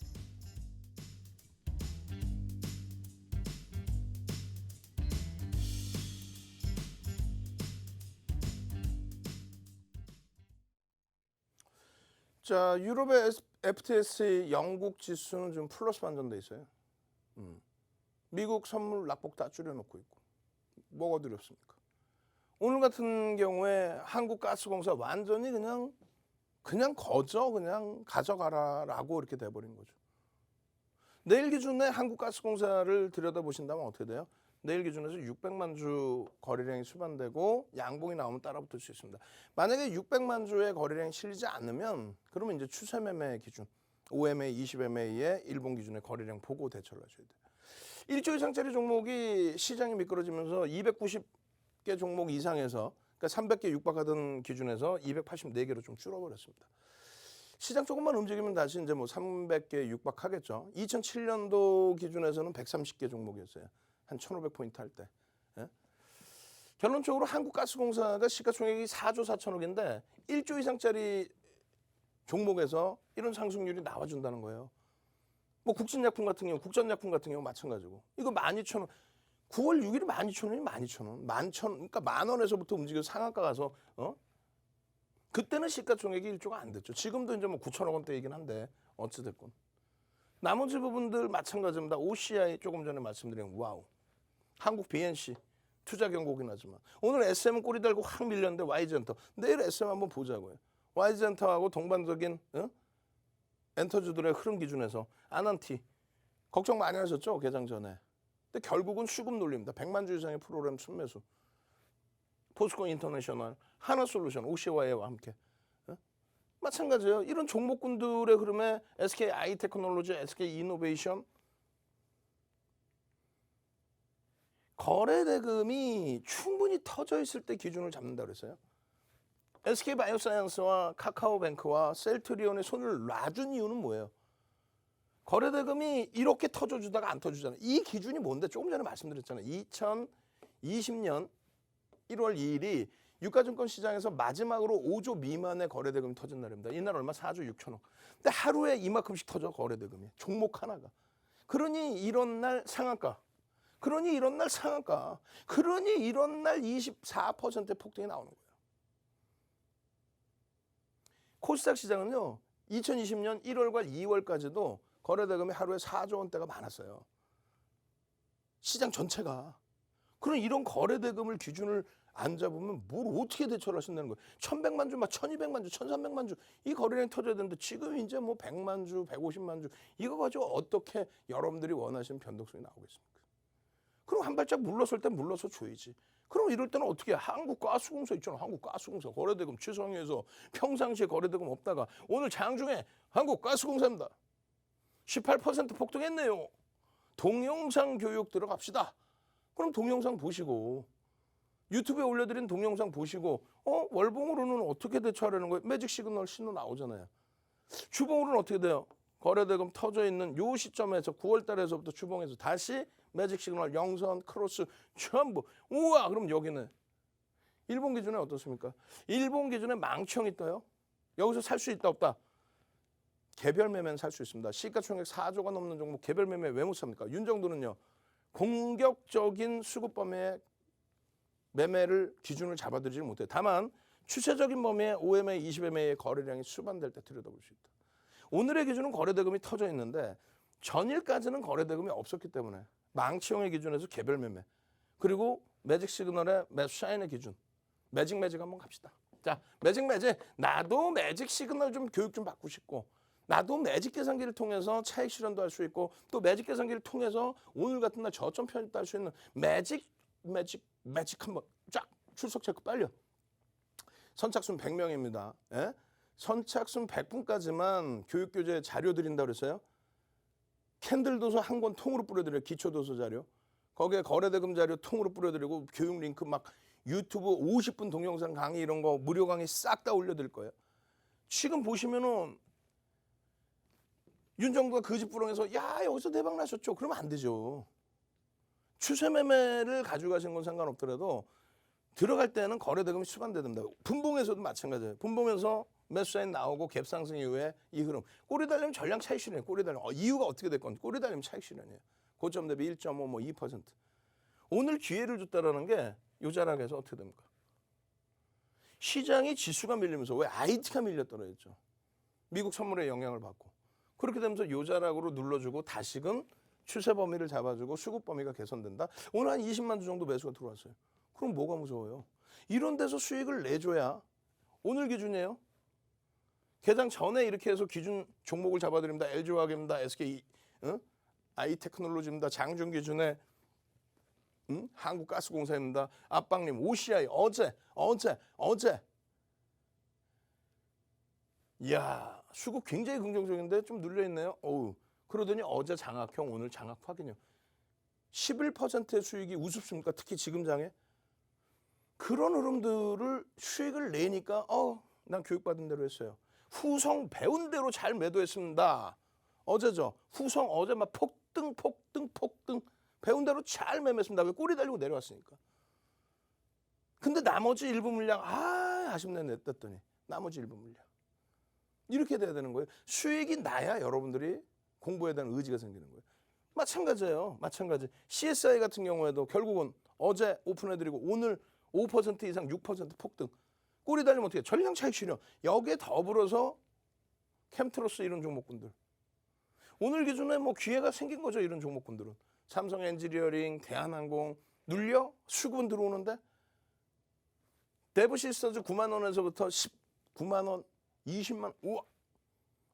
자, 유럽의 FTSE 영국 지수는 좀 플러스 반전돼 있어요. 미국 선물 낙폭 다 줄여놓고 있고 뭐가 두렵습니까? 오늘 같은 경우에 한국가스공사 완전히 그냥 거저 그냥 가져가라라고 이렇게 돼버린 거죠. 내일 기준에 한국가스공사를 들여다보신다면 어떻게 돼요? 내일 기준에서 600만 주 거래량이 수반되고 양봉이 나오면 따라붙을 수 있습니다. 만약에 600만 주의 거래량이 실리지 않으면 그러면 이제 추세 매매 기준 5MA, 20MA의 일본 기준의 거래량 보고 대처를 하셔야 돼요. 1조 이상짜리 종목이 시장이 미끄러지면서 290개 종목 이상에서 그러니까 300개 육박하던 기준에서 284개로 좀 줄어버렸습니다. 시장 조금만 움직이면 다시 이제 뭐 300개 육박하겠죠. 2007년도 기준에서는 130개 종목이었어요. 한 1,500포인트 할 때. 예? 결론적으로 한국가스공사가 시가총액이 4조 4천억인데 1조 이상짜리 종목에서 이런 상승률이 나와준다는 거예요. 뭐 국진약품 같은 경우, 국전약품 같은 경우 마찬가지고. 이거 12,000원. 9월 6일이 12,000원이 12,000원. 11,000원. 그러니까 10,000원에서부터 움직여서 상한가 가서 그때는 시가총액이 1조가 안 됐죠. 지금도 이제 뭐 9천억 원대이긴 한데 어찌됐건. 나머지 부분들 마찬가지입니다. OCI 조금 전에 말씀드린 와우. 한국 BNC 투자 경고긴 하지만 오늘 SM은 꼬리 달고 확 밀렸는데 Y젠터. 내일 SM 한번 보자고요. Y젠터하고 동반적인 엔터주들의 흐름 기준에서 아난티 걱정 많이 하셨죠? 개장 전에. 근데 결국은 수급 놀립니다. 100만 주 이상의 프로그램 순매수. 포스코 인터내셔널, 하나솔루션, OCY와 함께. 마찬가지예요. 이런 종목군들의 흐름에 SK 아이테크놀로지, SK 이노베이션 거래 대금이 충분히 터져 있을 때 기준을 잡는다 그랬어요. SK 바이오사이언스와 카카오뱅크와 셀트리온의 손을 놔준 이유는 뭐예요? 거래 대금이 이렇게 터져주다가 안 터주잖아요. 이 기준이 뭔데? 조금 전에 말씀드렸잖아요. 2020년 1월 2일이 유가증권 시장에서 마지막으로 5조 미만의 거래 대금이 터진 날입니다. 이날 얼마? 4조 6천억. 근데 하루에 이만큼씩 터져 거래 대금이. 종목 하나가. 그러니 이런 날 상한가. 그러니 이런 날 상한가. 그러니 이런 날 24%의 폭등이 나오는 거예요. 코스닥 시장은요. 2020년 1월과 2월까지도 거래 대금이 하루에 4조 원대가 많았어요. 시장 전체가. 그럼 이런 거래 대금을 기준을 안 잡으면 뭘 어떻게 대처를 하신다는 거예요. 1,100만 주, 막 1,200만 주, 1,300만 주 이 거래량이 터져야 되는데 지금 이제 뭐 100만 주, 150만 주 이거 가지고 어떻게 여러분들이 원하시는 변동성이 나오겠습니까? 그럼 한 발짝 물러설 때 물러서 줘야지. 그럼 이럴 때는 어떻게 해? 한국가스공사 있잖아. 한국가스공사 거래대금 취소해서 평상시에 거래대금 없다가 오늘 장중에 한국가스공사입니다. 18% 폭등했네요. 동영상 교육 들어갑시다. 그럼 동영상 보시고 유튜브에 올려드린 동영상 보시고 월봉으로는 어떻게 대처하려는 거예요? 매직 시그널 신호 나오잖아요. 주봉으로는 어떻게 돼요? 거래대금 터져 있는 요 시점에서 9월 달에서부터 주봉에서 다시 매직 시그널 영선 크로스 전부 우와 그럼 여기는 일본 기준에 어떻습니까? 일본 기준에 망청이 떠요. 여기서 살 수 있다 없다? 개별 매매는 살 수 있습니다. 시가총액 4조가 넘는 종목 개별 매매 왜 못 삽니까? 윤정도는요. 공격적인 수급 범위의 매매를 기준을 잡아들이지 못해요. 다만 추세적인 범위의 5MA, 20MA의 거래량이 수반될 때 들여다볼 수 있다. 오늘의 기준은 거래대금이 터져 있는데 전일까지는 거래대금이 없었기 때문에 망치형의 기준에서 개별 매매 그리고 매직 시그널의 매수샤인의 기준 매직 한번 갑시다. 자 매직 나도 매직 시그널 좀 교육 좀 받고 싶고 나도 매직 계산기를 통해서 차익 실현도 할 수 있고 또 매직 계산기를 통해서 오늘 같은 날 저점 편입도 할 수 있는 매직 한번 쫙 출석 체크 빨려. 선착순 100명입니다. 예? 선착순 100분까지만 교육교재 자료 드린다고 그랬어요. 캔들 도서 한 권 통으로 뿌려드려요. 기초도서 자료. 거기에 거래대금 자료 통으로 뿌려드리고 교육 링크 막 유튜브 50분 동영상 강의 이런 거 무료 강의 싹 다 올려드릴 거예요. 지금 보시면은 윤정도가 그 집 부렁에서 야 여기서 대박 나셨죠. 그러면 안 되죠. 추세 매매를 가지고 가시는 건 상관없더라도 들어갈 때는 거래대금이 수반돼야 됩니다. 분봉에서도 마찬가지예요. 분봉에서 매수사인 나오고 갭 상승 이후에 이 흐름. 꼬리 달리면 전량 차익 실현이에요. 꼬리 달리면 이유가 어떻게 됐건 꼬리 달리면 차익 실현이에요. 고점 대비 1.5, 뭐 2%. 오늘 기회를 줬다라는 게 요 자락에서 어떻게 됩니까? 시장이 지수가 밀리면서 왜 IT가 밀려 떨어졌죠. 미국 선물의 영향을 받고. 그렇게 되면서 요 자락으로 눌러주고 다시금 추세 범위를 잡아주고 수급 범위가 개선된다. 오늘 한 20만 주 정도 매수가 들어왔어요. 그럼 뭐가 무서워요? 이런 데서 수익을 내줘야 오늘 기준이에요. 개장 전에 이렇게 해서 기준 종목을 잡아드립니다. LG화학입니다. SK 아이테크놀로지입니다. 장중기준의 한국가스공사입니다. 압박님 OCI 어제. 이야, 수급 굉장히 긍정적인데 좀 눌려있네요. 어우, 그러더니 어제 장악형, 오늘 장악 확인요. 11%의 수익이 우습습니까? 특히 지금 장에. 그런 흐름들을 수익을 내니까 난 교육받은 대로 했어요. 후성 배운 대로 잘 매도했습니다. 어제죠. 후성 어제 막 폭등 배운 대로 잘 매매했습니다. 왜? 꼬리 달리고 내려왔으니까. 근데 나머지 일부 물량 아쉽네 냈더니 나머지 일부 물량. 이렇게 돼야 되는 거예요. 수익이 나야 여러분들이 공부해야 되는 의지가 생기는 거예요. 마찬가지예요. 마찬가지. CSI 같은 경우에도 결국은 어제 오픈해드리고 오늘 5% 이상 6% 폭등. 꼬리 달리면 어떻게 해? 전량 차익 실현. 여기에 더불어서 캠트로스 이런 종목군들. 오늘 기준에 뭐 기회가 생긴 거죠. 이런 종목군들은. 삼성 엔지니어링, 대한항공 눌려? 수급은 들어오는데 데브시스터즈 9만 원에서부터 19만 원, 20만 원. 우와.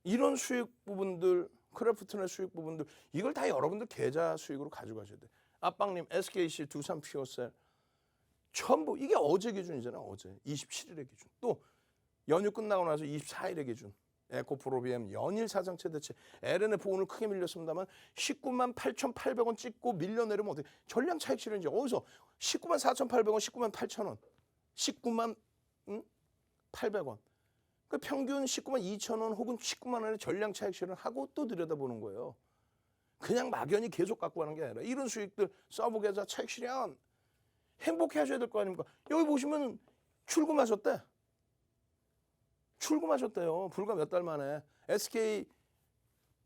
이런 수익 부분들, 크래프트의 수익 부분들 이걸 다 여러분들 계좌 수익으로 가져가셔야 돼. 압박님 SKC, 두산 퓨어셀 전부 이게 어제 기준이잖아. 어제 27일의 기준. 또 연휴 끝나고 나서 24일의 기준. 에코프로비엠 연일 사상 최대치. LNF 오늘 크게 밀렸습니다만 19만 8,800원 찍고 밀려내려면 어떻게 전량 차익 실현이지. 어디서 19만 4,800원, 19만 8,000원, 19만 800원. 그 평균 19만 2,000원 혹은 19만 원의 전량 차익 실현하고 또 들여다보는 거예요. 그냥 막연히 계속 갖고 가는 게 아니라 이런 수익들 서브 계좌 차익 실현 행복해 하셔야 될 거 아닙니까? 여기 보시면 출금하셨대. 출금하셨대요. 불과 몇 달 만에. SK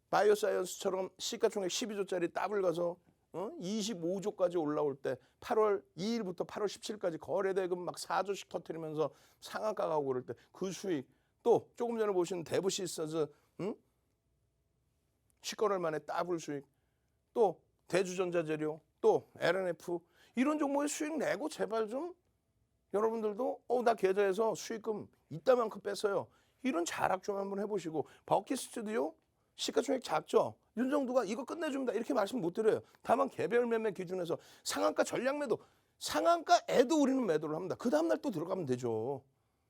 바이오사이언스처럼 시가총액 12조짜리 더블 가서 25조까지 올라올 때 8월 2일부터 8월 17일까지 거래대금 막 4조씩 터뜨리면서 상한가 가고 그럴 때 그 수익. 또 조금 전에 보신 데브시스터즈 10개월 만에 더블 수익. 또 대주전자재료. 또 LNF. 이런 종목의 수익 내고 제발 좀 여러분들도 나 계좌에서 수익금 이따만큼 뺐어요. 이런 자랑 좀 한번 해보시고. 버킷 스튜디오 시가총액 작죠. 윤정두가 이거 끝내줍니다. 이렇게 말씀 못 드려요. 다만 개별 매매 기준에서 상한가 전량 매도. 상한가에도 우리는 매도를 합니다. 그 다음날 또 들어가면 되죠.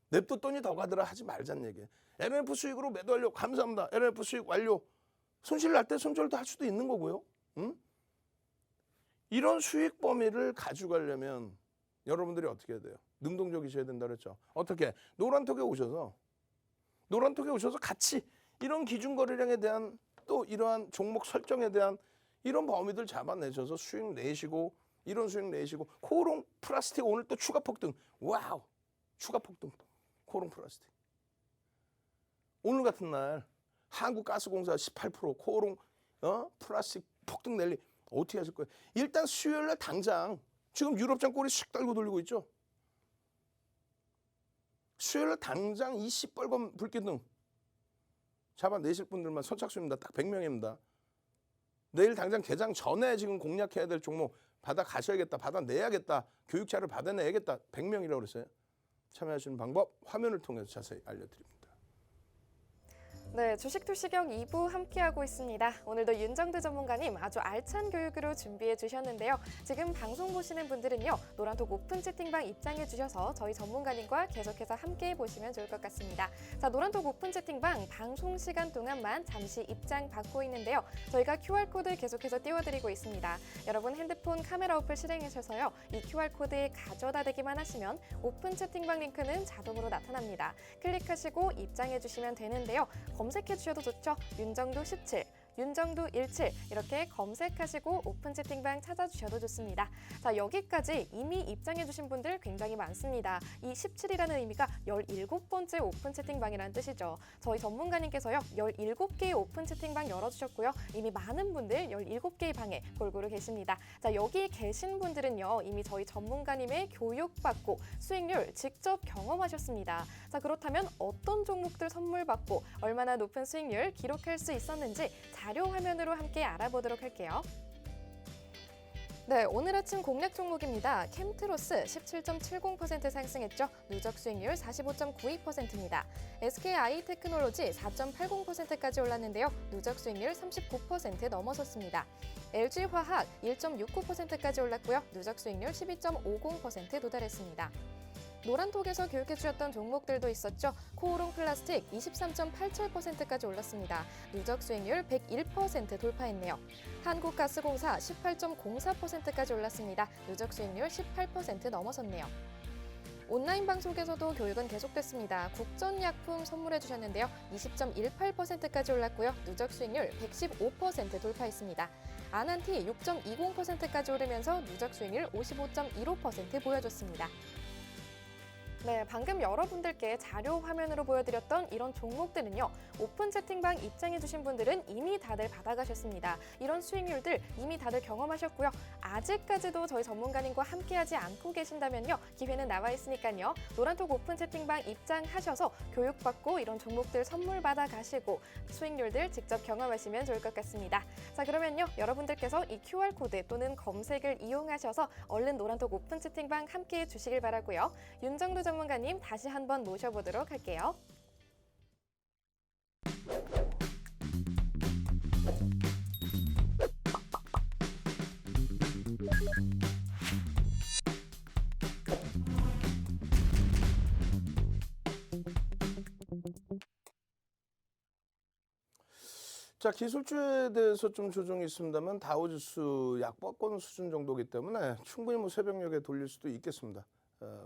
냅뒀더니 더 가더라 하지 말자는 얘기. LNF 수익으로 매도하려고 감사합니다. LNF 수익 완료. 손실 날 때 손절도 할 수도 있는 거고요. 이런 수익 범위를 가져가려면 여러분들이 어떻게 해야 돼요? 능동적이셔야 된다 그랬죠. 어떻게? 노란톡에 오셔서 같이 이런 기준 거래량에 대한 또 이러한 종목 설정에 대한 이런 범위들 잡아내셔서 수익 내시고 이런 수익 내시고. 코오롱 플라스틱 오늘 또 추가 폭등. 와우. 추가 폭등. 코오롱 플라스틱. 오늘 같은 날 한국가스공사 18% 코오롱 플라스틱 폭등 랠리 어떻게 하실 거예요? 일단 수요일 날 당장 지금 유럽장 꼬리 씩 달고 돌리고 있죠. 수요일 날 당장 이 시뻘건 불기둥 잡아내실 분들만 선착순입니다. 딱 100명입니다. 내일 당장 개장 전에 지금 공략해야 될 종목 받아 가셔야겠다. 받아내야겠다. 교육차를 받아내야겠다. 100명이라고 그랬어요. 참여하시는 방법 화면을 통해서 자세히 알려드립니다. 네, 주식투시경 2부 함께하고 있습니다. 오늘도 윤정두 전문가님 아주 알찬 교육으로 준비해 주셨는데요. 지금 방송 보시는 분들은요. 노란톡 오픈 채팅방 입장해 주셔서 저희 전문가님과 계속해서 함께해 보시면 좋을 것 같습니다. 자, 노란톡 오픈 채팅방 방송 시간 동안만 잠시 입장 받고 있는데요. 저희가 QR코드 계속해서 띄워드리고 있습니다. 여러분 핸드폰 카메라 어플 실행하셔서요. 이 QR코드에 가져다 대기만 하시면 오픈 채팅방 링크는 자동으로 나타납니다. 클릭하시고 입장해 주시면 되는데요. 검색해 주셔도 좋죠. 윤정두 17, 윤정두 17 이렇게 검색하시고 오픈 채팅방 찾아주셔도 좋습니다. 자, 여기까지 이미 입장해 주신 분들 굉장히 많습니다. 이 17이라는 의미가 17번째 오픈 채팅방이라는 뜻이죠. 저희 전문가님께서요. 17개의 오픈 채팅방 열어주셨고요. 이미 많은 분들 17개의 방에 골고루 계십니다. 자, 여기 계신 분들은요. 이미 저희 전문가님의 교육받고 수익률 직접 경험하셨습니다. 자, 그렇다면 어떤 종목들 선물 받고 얼마나 높은 수익률 기록할 수 있었는지 자료 화면으로 함께 알아보도록 할게요. 네, 오늘 아침 공략 종목입니다. 캠트로스 17.70% 상승했죠. 누적 수익률 45.92%입니다. SKI테크놀로지 4.80%까지 올랐는데요. 누적 수익률 39% 넘어섰습니다. LG화학 1.69%까지 올랐고요. 누적 수익률 12.50% 도달했습니다. 노란톡에서 교육해 주셨던 종목들도 있었죠. 코오롱 플라스틱 23.87%까지 올랐습니다. 누적 수익률 101% 돌파했네요. 한국가스공사 18.04%까지 올랐습니다. 누적 수익률 18% 넘어섰네요. 온라인 방송에서도 교육은 계속됐습니다. 국전약품 선물해 주셨는데요. 20.18%까지 올랐고요. 누적 수익률 115% 돌파했습니다. 아난티 6.20%까지 오르면서 누적 수익률 55.15% 보여줬습니다. 네, 방금 여러분들께 자료 화면으로 보여드렸던 이런 종목들은요. 오픈 채팅방 입장해주신 분들은 이미 다들 받아가셨습니다. 이런 수익률들 이미 다들 경험하셨고요. 아직까지도 저희 전문가님과 함께하지 않고 계신다면요. 기회는 나와 있으니까요. 노란톡 오픈 채팅방 입장하셔서 교육받고 이런 종목들 선물 받아가시고 수익률들 직접 경험하시면 좋을 것 같습니다. 자, 그러면요. 여러분들께서 이 QR코드 또는 검색을 이용하셔서 얼른 노란톡 오픈 채팅방 함께해 주시길 바라고요. 윤정도 전문가님 다시 한번 모셔보도록 할게요. 자, 기술주에 대해서 좀 조정이 있습니다만 다우지수 약보권 수준 정도이기 때문에 충분히 뭐 새벽녘에 돌릴 수도 있겠습니다.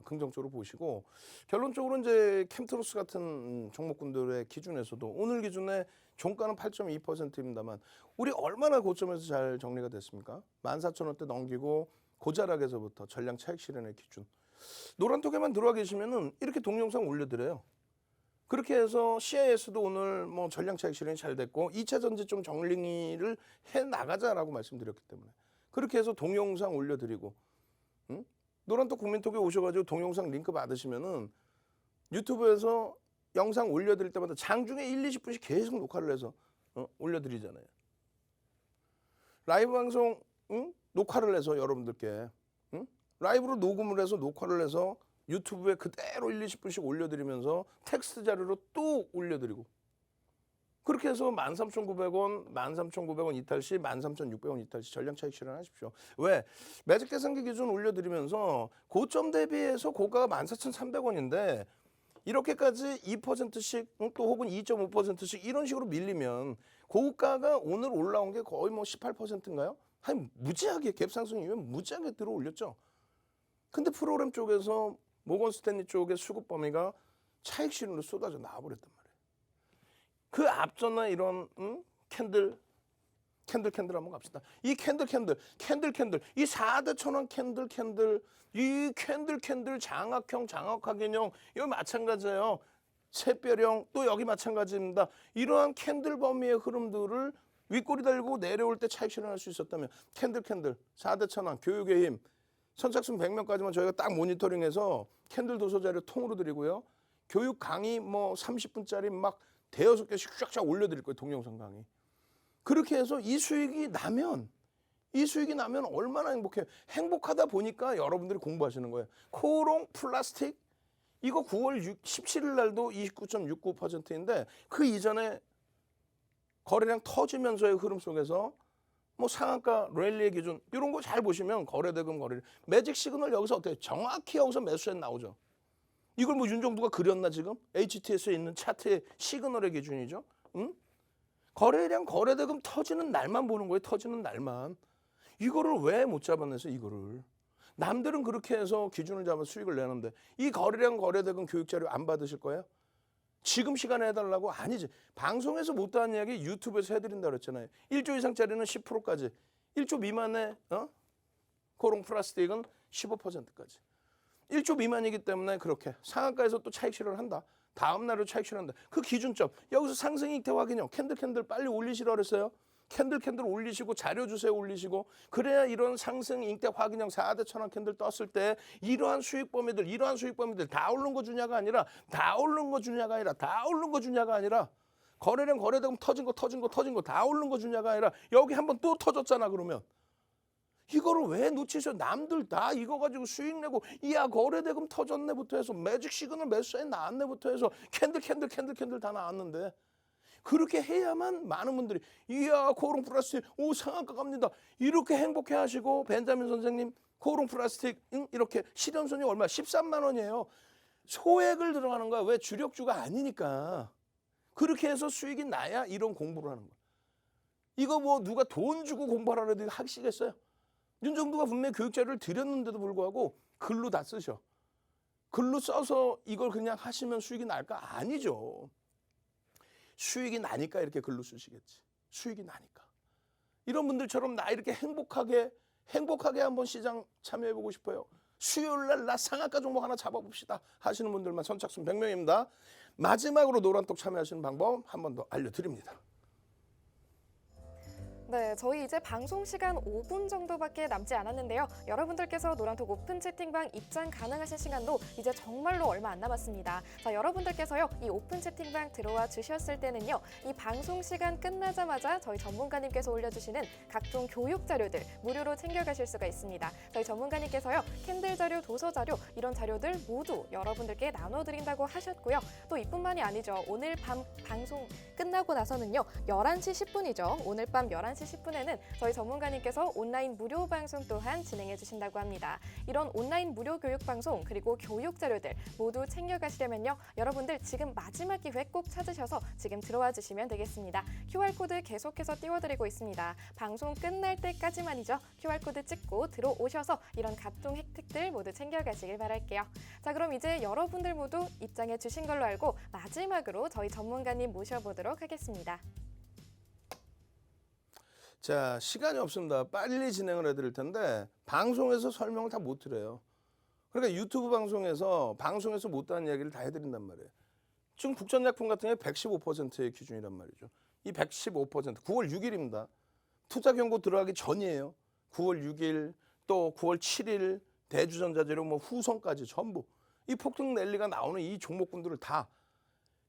긍정적으로 보시고 결론적으로 이제 캠트로스 같은 종목군들의 기준에서도 오늘 기준에 종가는 8.2%입니다만 우리 얼마나 고점에서 잘 정리가 됐습니까? 14,000원대 넘기고 고자락에서부터 전량 차익 실현의 기준. 노란톡에만 들어와 계시면은 이렇게 동영상 올려드려요. 그렇게 해서 CIS도 오늘 뭐 전량 차익 실현이 잘 됐고 2차 전지 좀 정리를 해 나가자라고 말씀드렸기 때문에 그렇게 해서 동영상 올려드리고 노란톡 국민톡에 오셔가지고 동영상 링크 받으시면은 유튜브에서 영상 올려드릴 때마다 장중에 1, 20분씩 계속 녹화를 해서 올려드리잖아요. 라이브 방송 녹화를 해서 여러분들께 라이브로 녹음을 해서 녹화를 해서 유튜브에 그대로 1, 20분씩 올려드리면서 텍스트 자료로 또 올려드리고 그렇게 해서 13,900원, 13,900원 이탈시, 13,600원 이탈시 전량 차익 실현하십시오. 왜? 매직 계산기 기준 올려드리면서 고점 대비해서 고가가 14,300원인데 이렇게까지 2%씩 또 혹은 2.5%씩 이런 식으로 밀리면 고가가 오늘 올라온 게 거의 뭐 18%인가요? 아니 무지하게 갭상승 이후에 무지하게 들어올렸죠. 근데 프로그램 쪽에서 모건 스탠리 쪽의 수급 범위가 차익 실현으로 쏟아져 나와버렸단 말이에요. 그 앞전에 이런 캔들 한번 갑시다. 이 캔들 이 4대 천원 캔들 이 캔들 장악형 장악화균형 여기 마찬가지예요. 새별형 또 여기 마찬가지입니다. 이러한 캔들 범위의 흐름들을 윗꼬리 달고 내려올 때 차익 실현할 수 있었다면 캔들 4대 천원 교육의 힘 선착순 100명까지만 저희가 딱 모니터링해서 캔들 도서 자료 통으로 드리고요. 교육 강의 뭐 30분짜리 막 대여섯 개씩 쫙쫙 올려드릴 거예요. 동영상 강의. 그렇게 해서 이 수익이 나면 얼마나 행복해요. 행복하다 보니까 여러분들이 공부하시는 거예요. 코오롱 플라스틱 이거 9월 17일 날도 29.69%인데 그 이전에 거래량 터지면서의 흐름 속에서 뭐 상한가 랠리의 기준 이런 거 잘 보시면 거래대금 거래 매직 시그널 여기서 어때요? 정확히 여기서 매수엔 나오죠. 이걸 뭐 윤정두가 그렸나 지금? HTS에 있는 차트의 시그널의 기준이죠. 거래량 거래대금 터지는 날만 보는 거예요. 터지는 날만. 이거를 왜 못 잡아내서 이거를. 남들은 그렇게 해서 기준을 잡아 수익을 내는데 이 거래량 거래대금 교육자료 안 받으실 거예요? 지금 시간에 해달라고? 아니지. 방송에서 못하는 이야기 유튜브에서 해드린다 그랬잖아요. 1조 이상짜리는 10%까지. 1조 미만의 코오롱 플라스틱은 15%까지. 1조 미만이기 때문에 그렇게 상한가에서 또 차익 실현을 한다. 다음 날로 차익 실현한다. 그 기준점. 여기서 상승 이익대 확인형. 캔들 빨리 올리시라 그랬어요. 캔들 올리시고 자료 주세요 올리시고 그래야 이런 상승 이익대 확인형 4대 천원 캔들 떴을 때 이러한 수익 범위들 다 오른 거 주냐가 아니라 다 오른 거 주냐가 아니라 거래량 거래대금 터진 거 다 오른 거 주냐가 아니라 여기 한번 또 터졌잖아 그러면 이거를 왜 놓치셔? 남들 다 이거 가지고 수익 내고 이야 거래대금 터졌네부터 해서 매직 시그널 매수사인 나왔네부터 해서 캔들 다 나왔는데 그렇게 해야만 많은 분들이 이야 코오롱 플라스틱 오 상한가 갑니다. 이렇게 행복해 하시고 벤자민 선생님 코오롱 플라스틱 이렇게 실현손이 얼마? 13만 원이에요. 소액을 들어가는 거야. 왜? 주력주가 아니니까. 그렇게 해서 수익이 나야 이런 공부를 하는 거야. 이거 뭐 누가 돈 주고 공부하라 해도 하시겠어요? 윤정두가 분명히 교육자료를 드렸는데도 불구하고 글로 다 쓰셔. 글로 써서 이걸 그냥 하시면 수익이 날까? 아니죠. 수익이 나니까 이렇게 글로 쓰시겠지. 수익이 나니까. 이런 분들처럼 나 이렇게 행복하게 한번 시장 참여해보고 싶어요. 수요일날 나 상한가 종목 하나 잡아봅시다 하시는 분들만 선착순 100명입니다. 마지막으로 노란톡 참여하시는 방법 한 번 더 알려드립니다. 네, 저희 이제 방송 시간 5분 정도밖에 남지 않았는데요. 여러분들께서 노란톡 오픈 채팅방 입장 가능하신 시간도 이제 정말로 얼마 안 남았습니다. 자, 여러분들께서요, 이 오픈 채팅방 들어와 주셨을 때는요, 이 방송 시간 끝나자마자 저희 전문가님께서 올려주시는 각종 교육 자료들 무료로 챙겨가실 수가 있습니다. 저희 전문가님께서요, 캔들 자료, 도서 자료 이런 자료들 모두 여러분들께 나눠드린다고 하셨고요. 또 이뿐만이 아니죠. 오늘 밤 방송 끝나고 나서는요, 11시 10분이죠. 오늘 밤 11시 10분에는 저희 전문가님께서 온라인 무료 방송 또한 진행해 주신다고 합니다. 이런 온라인 무료 교육 방송 그리고 교육 자료들 모두 챙겨가시려면요. 여러분들 지금 마지막 기회 꼭 찾으셔서 지금 들어와 주시면 되겠습니다. QR코드 계속해서 띄워드리고 있습니다. 방송 끝날 때까지만이죠. QR코드 찍고 들어오셔서 이런 각종 혜택들 모두 챙겨가시길 바랄게요. 자, 그럼 이제 여러분들 모두 입장해 주신 걸로 알고 마지막으로 저희 전문가님 모셔보도록 하겠습니다. 자, 시간이 없습니다. 빨리 진행을 해드릴 텐데 방송에서 설명을 다 못 드려요. 그러니까 유튜브 방송에서 못하는 이야기를 다 해드린단 말이에요. 지금 국전약품 같은 게 115%의 기준이란 말이죠. 이 115% 9월 6일입니다. 투자 경고 들어가기 전이에요. 9월 6일 또 9월 7일 대주전자재료 뭐 후성까지 전부 이 폭등 랠리가 나오는 이 종목군들을 다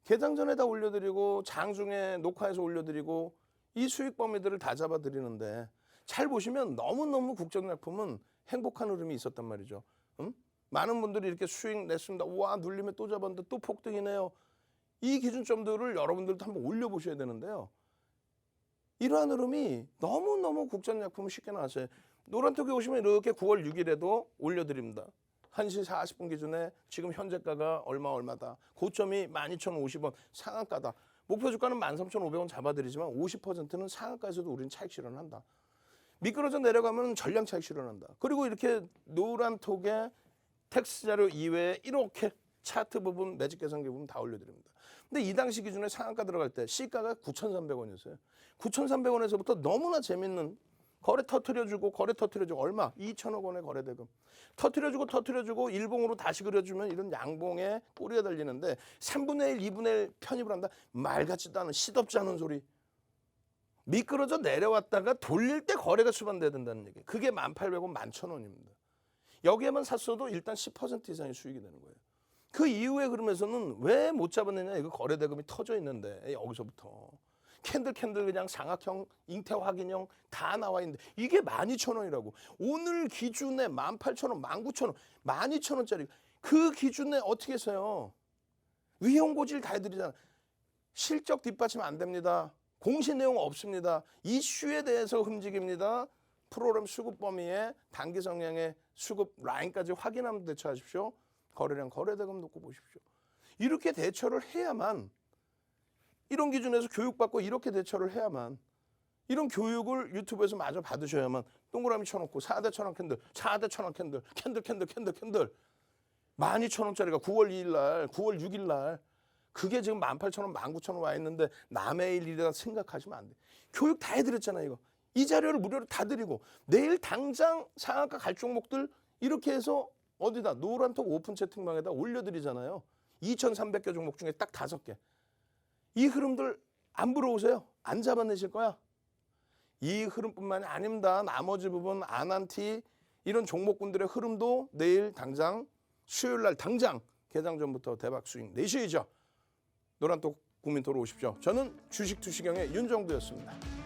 개장 전에 다 올려드리고 장중에 녹화해서 올려드리고 이 수익 범위들을 다 잡아드리는데 잘 보시면 너무너무 국전약품은 행복한 흐름이 있었단 말이죠. 많은 분들이 이렇게 수익 냈습니다. 우와 눌리면 또 잡았는데 또 폭등이네요. 이 기준점들을 여러분들도 한번 올려보셔야 되는데요. 이러한 흐름이 너무너무 국전약품은 쉽게 나왔어요. 노란톡에 오시면 이렇게 9월 6일에도 올려드립니다. 1시 40분 기준에 지금 현재가가 얼마다. 고점이 12,050원 상한가다. 목표 주가는 13,500원 잡아드리지만 50%는 상한가에서도 우리는 차익 실현한다. 미끄러져 내려가면 전량 차익 실현한다. 그리고 이렇게 노란톡에 텍스트 자료 이외에 이렇게 차트 부분, 매직 계산기 부분 다 올려드립니다. 근데 이 당시 기준에 상한가 들어갈 때 시가가 9,300원이었어요. 9,300원에서부터 너무나 재밌는 거래 터트려주고 얼마? 2천억 원의 거래대금. 터트려주고 일봉으로 다시 그려주면 이런 양봉에 꼬리가 달리는데 3분의 1, 2분의 1 편입을 한다? 말 같지도 않은 시덥지 않은 소리. 미끄러져 내려왔다가 돌릴 때 거래가 수반돼야 된다는 얘기. 그게 1,800원, 11,000원입니다. 여기에만 샀어도 일단 10% 이상의 수익이 되는 거예요. 그 이후에 그러면서는 왜 못 잡았느냐? 이거 거래대금이 터져 있는데 여기서부터. 캔들 그냥 상악형, 잉태 확인형 다 나와 있는데 이게 12,000원이라고. 오늘 기준에 18,000원, 19,000원, 12,000원짜리 그 기준에 어떻게 했어요? 위험 고지를 다 해드리잖아. 실적 뒷받침 안 됩니다. 공시 내용 없습니다. 이슈에 대해서 움직입니다. 프로그램 수급 범위에 단기 성향의 수급 라인까지 확인하면 대처하십시오. 거래량, 거래대금 놓고 보십시오. 이렇게 대처를 해야만 이런 기준에서 교육받고 이렇게 대처를 해야만 이런 교육을 유튜브에서 마저 받으셔야만 동그라미 쳐놓고 4대 천원 캔들, 4대 천원 캔들, 캔들 12,000원짜리가 9월 2일 날, 9월 6일 날 그게 지금 18,000원, 19,000원 와 있는데 남의 일이라 생각하시면 안 돼. 교육 다 해드렸잖아요, 이거. 이 자료를 무료로 다 드리고 내일 당장 상한가 갈 종목들 이렇게 해서 어디다 노란톡 오픈 채팅방에다 올려드리잖아요. 2,300개 종목 중에 딱 5개. 이 흐름들 안 부러우세요? 안 잡아내실 거야? 이 흐름뿐만이 아닙니다. 나머지 부분 아난티 이런 종목군들의 흐름도 내일 당장 수요일 날 당장 개장 전부터 대박 수익 내셔야죠. 노란톡 국민토로 오십시오. 저는 주식 투시경의 윤정두였습니다.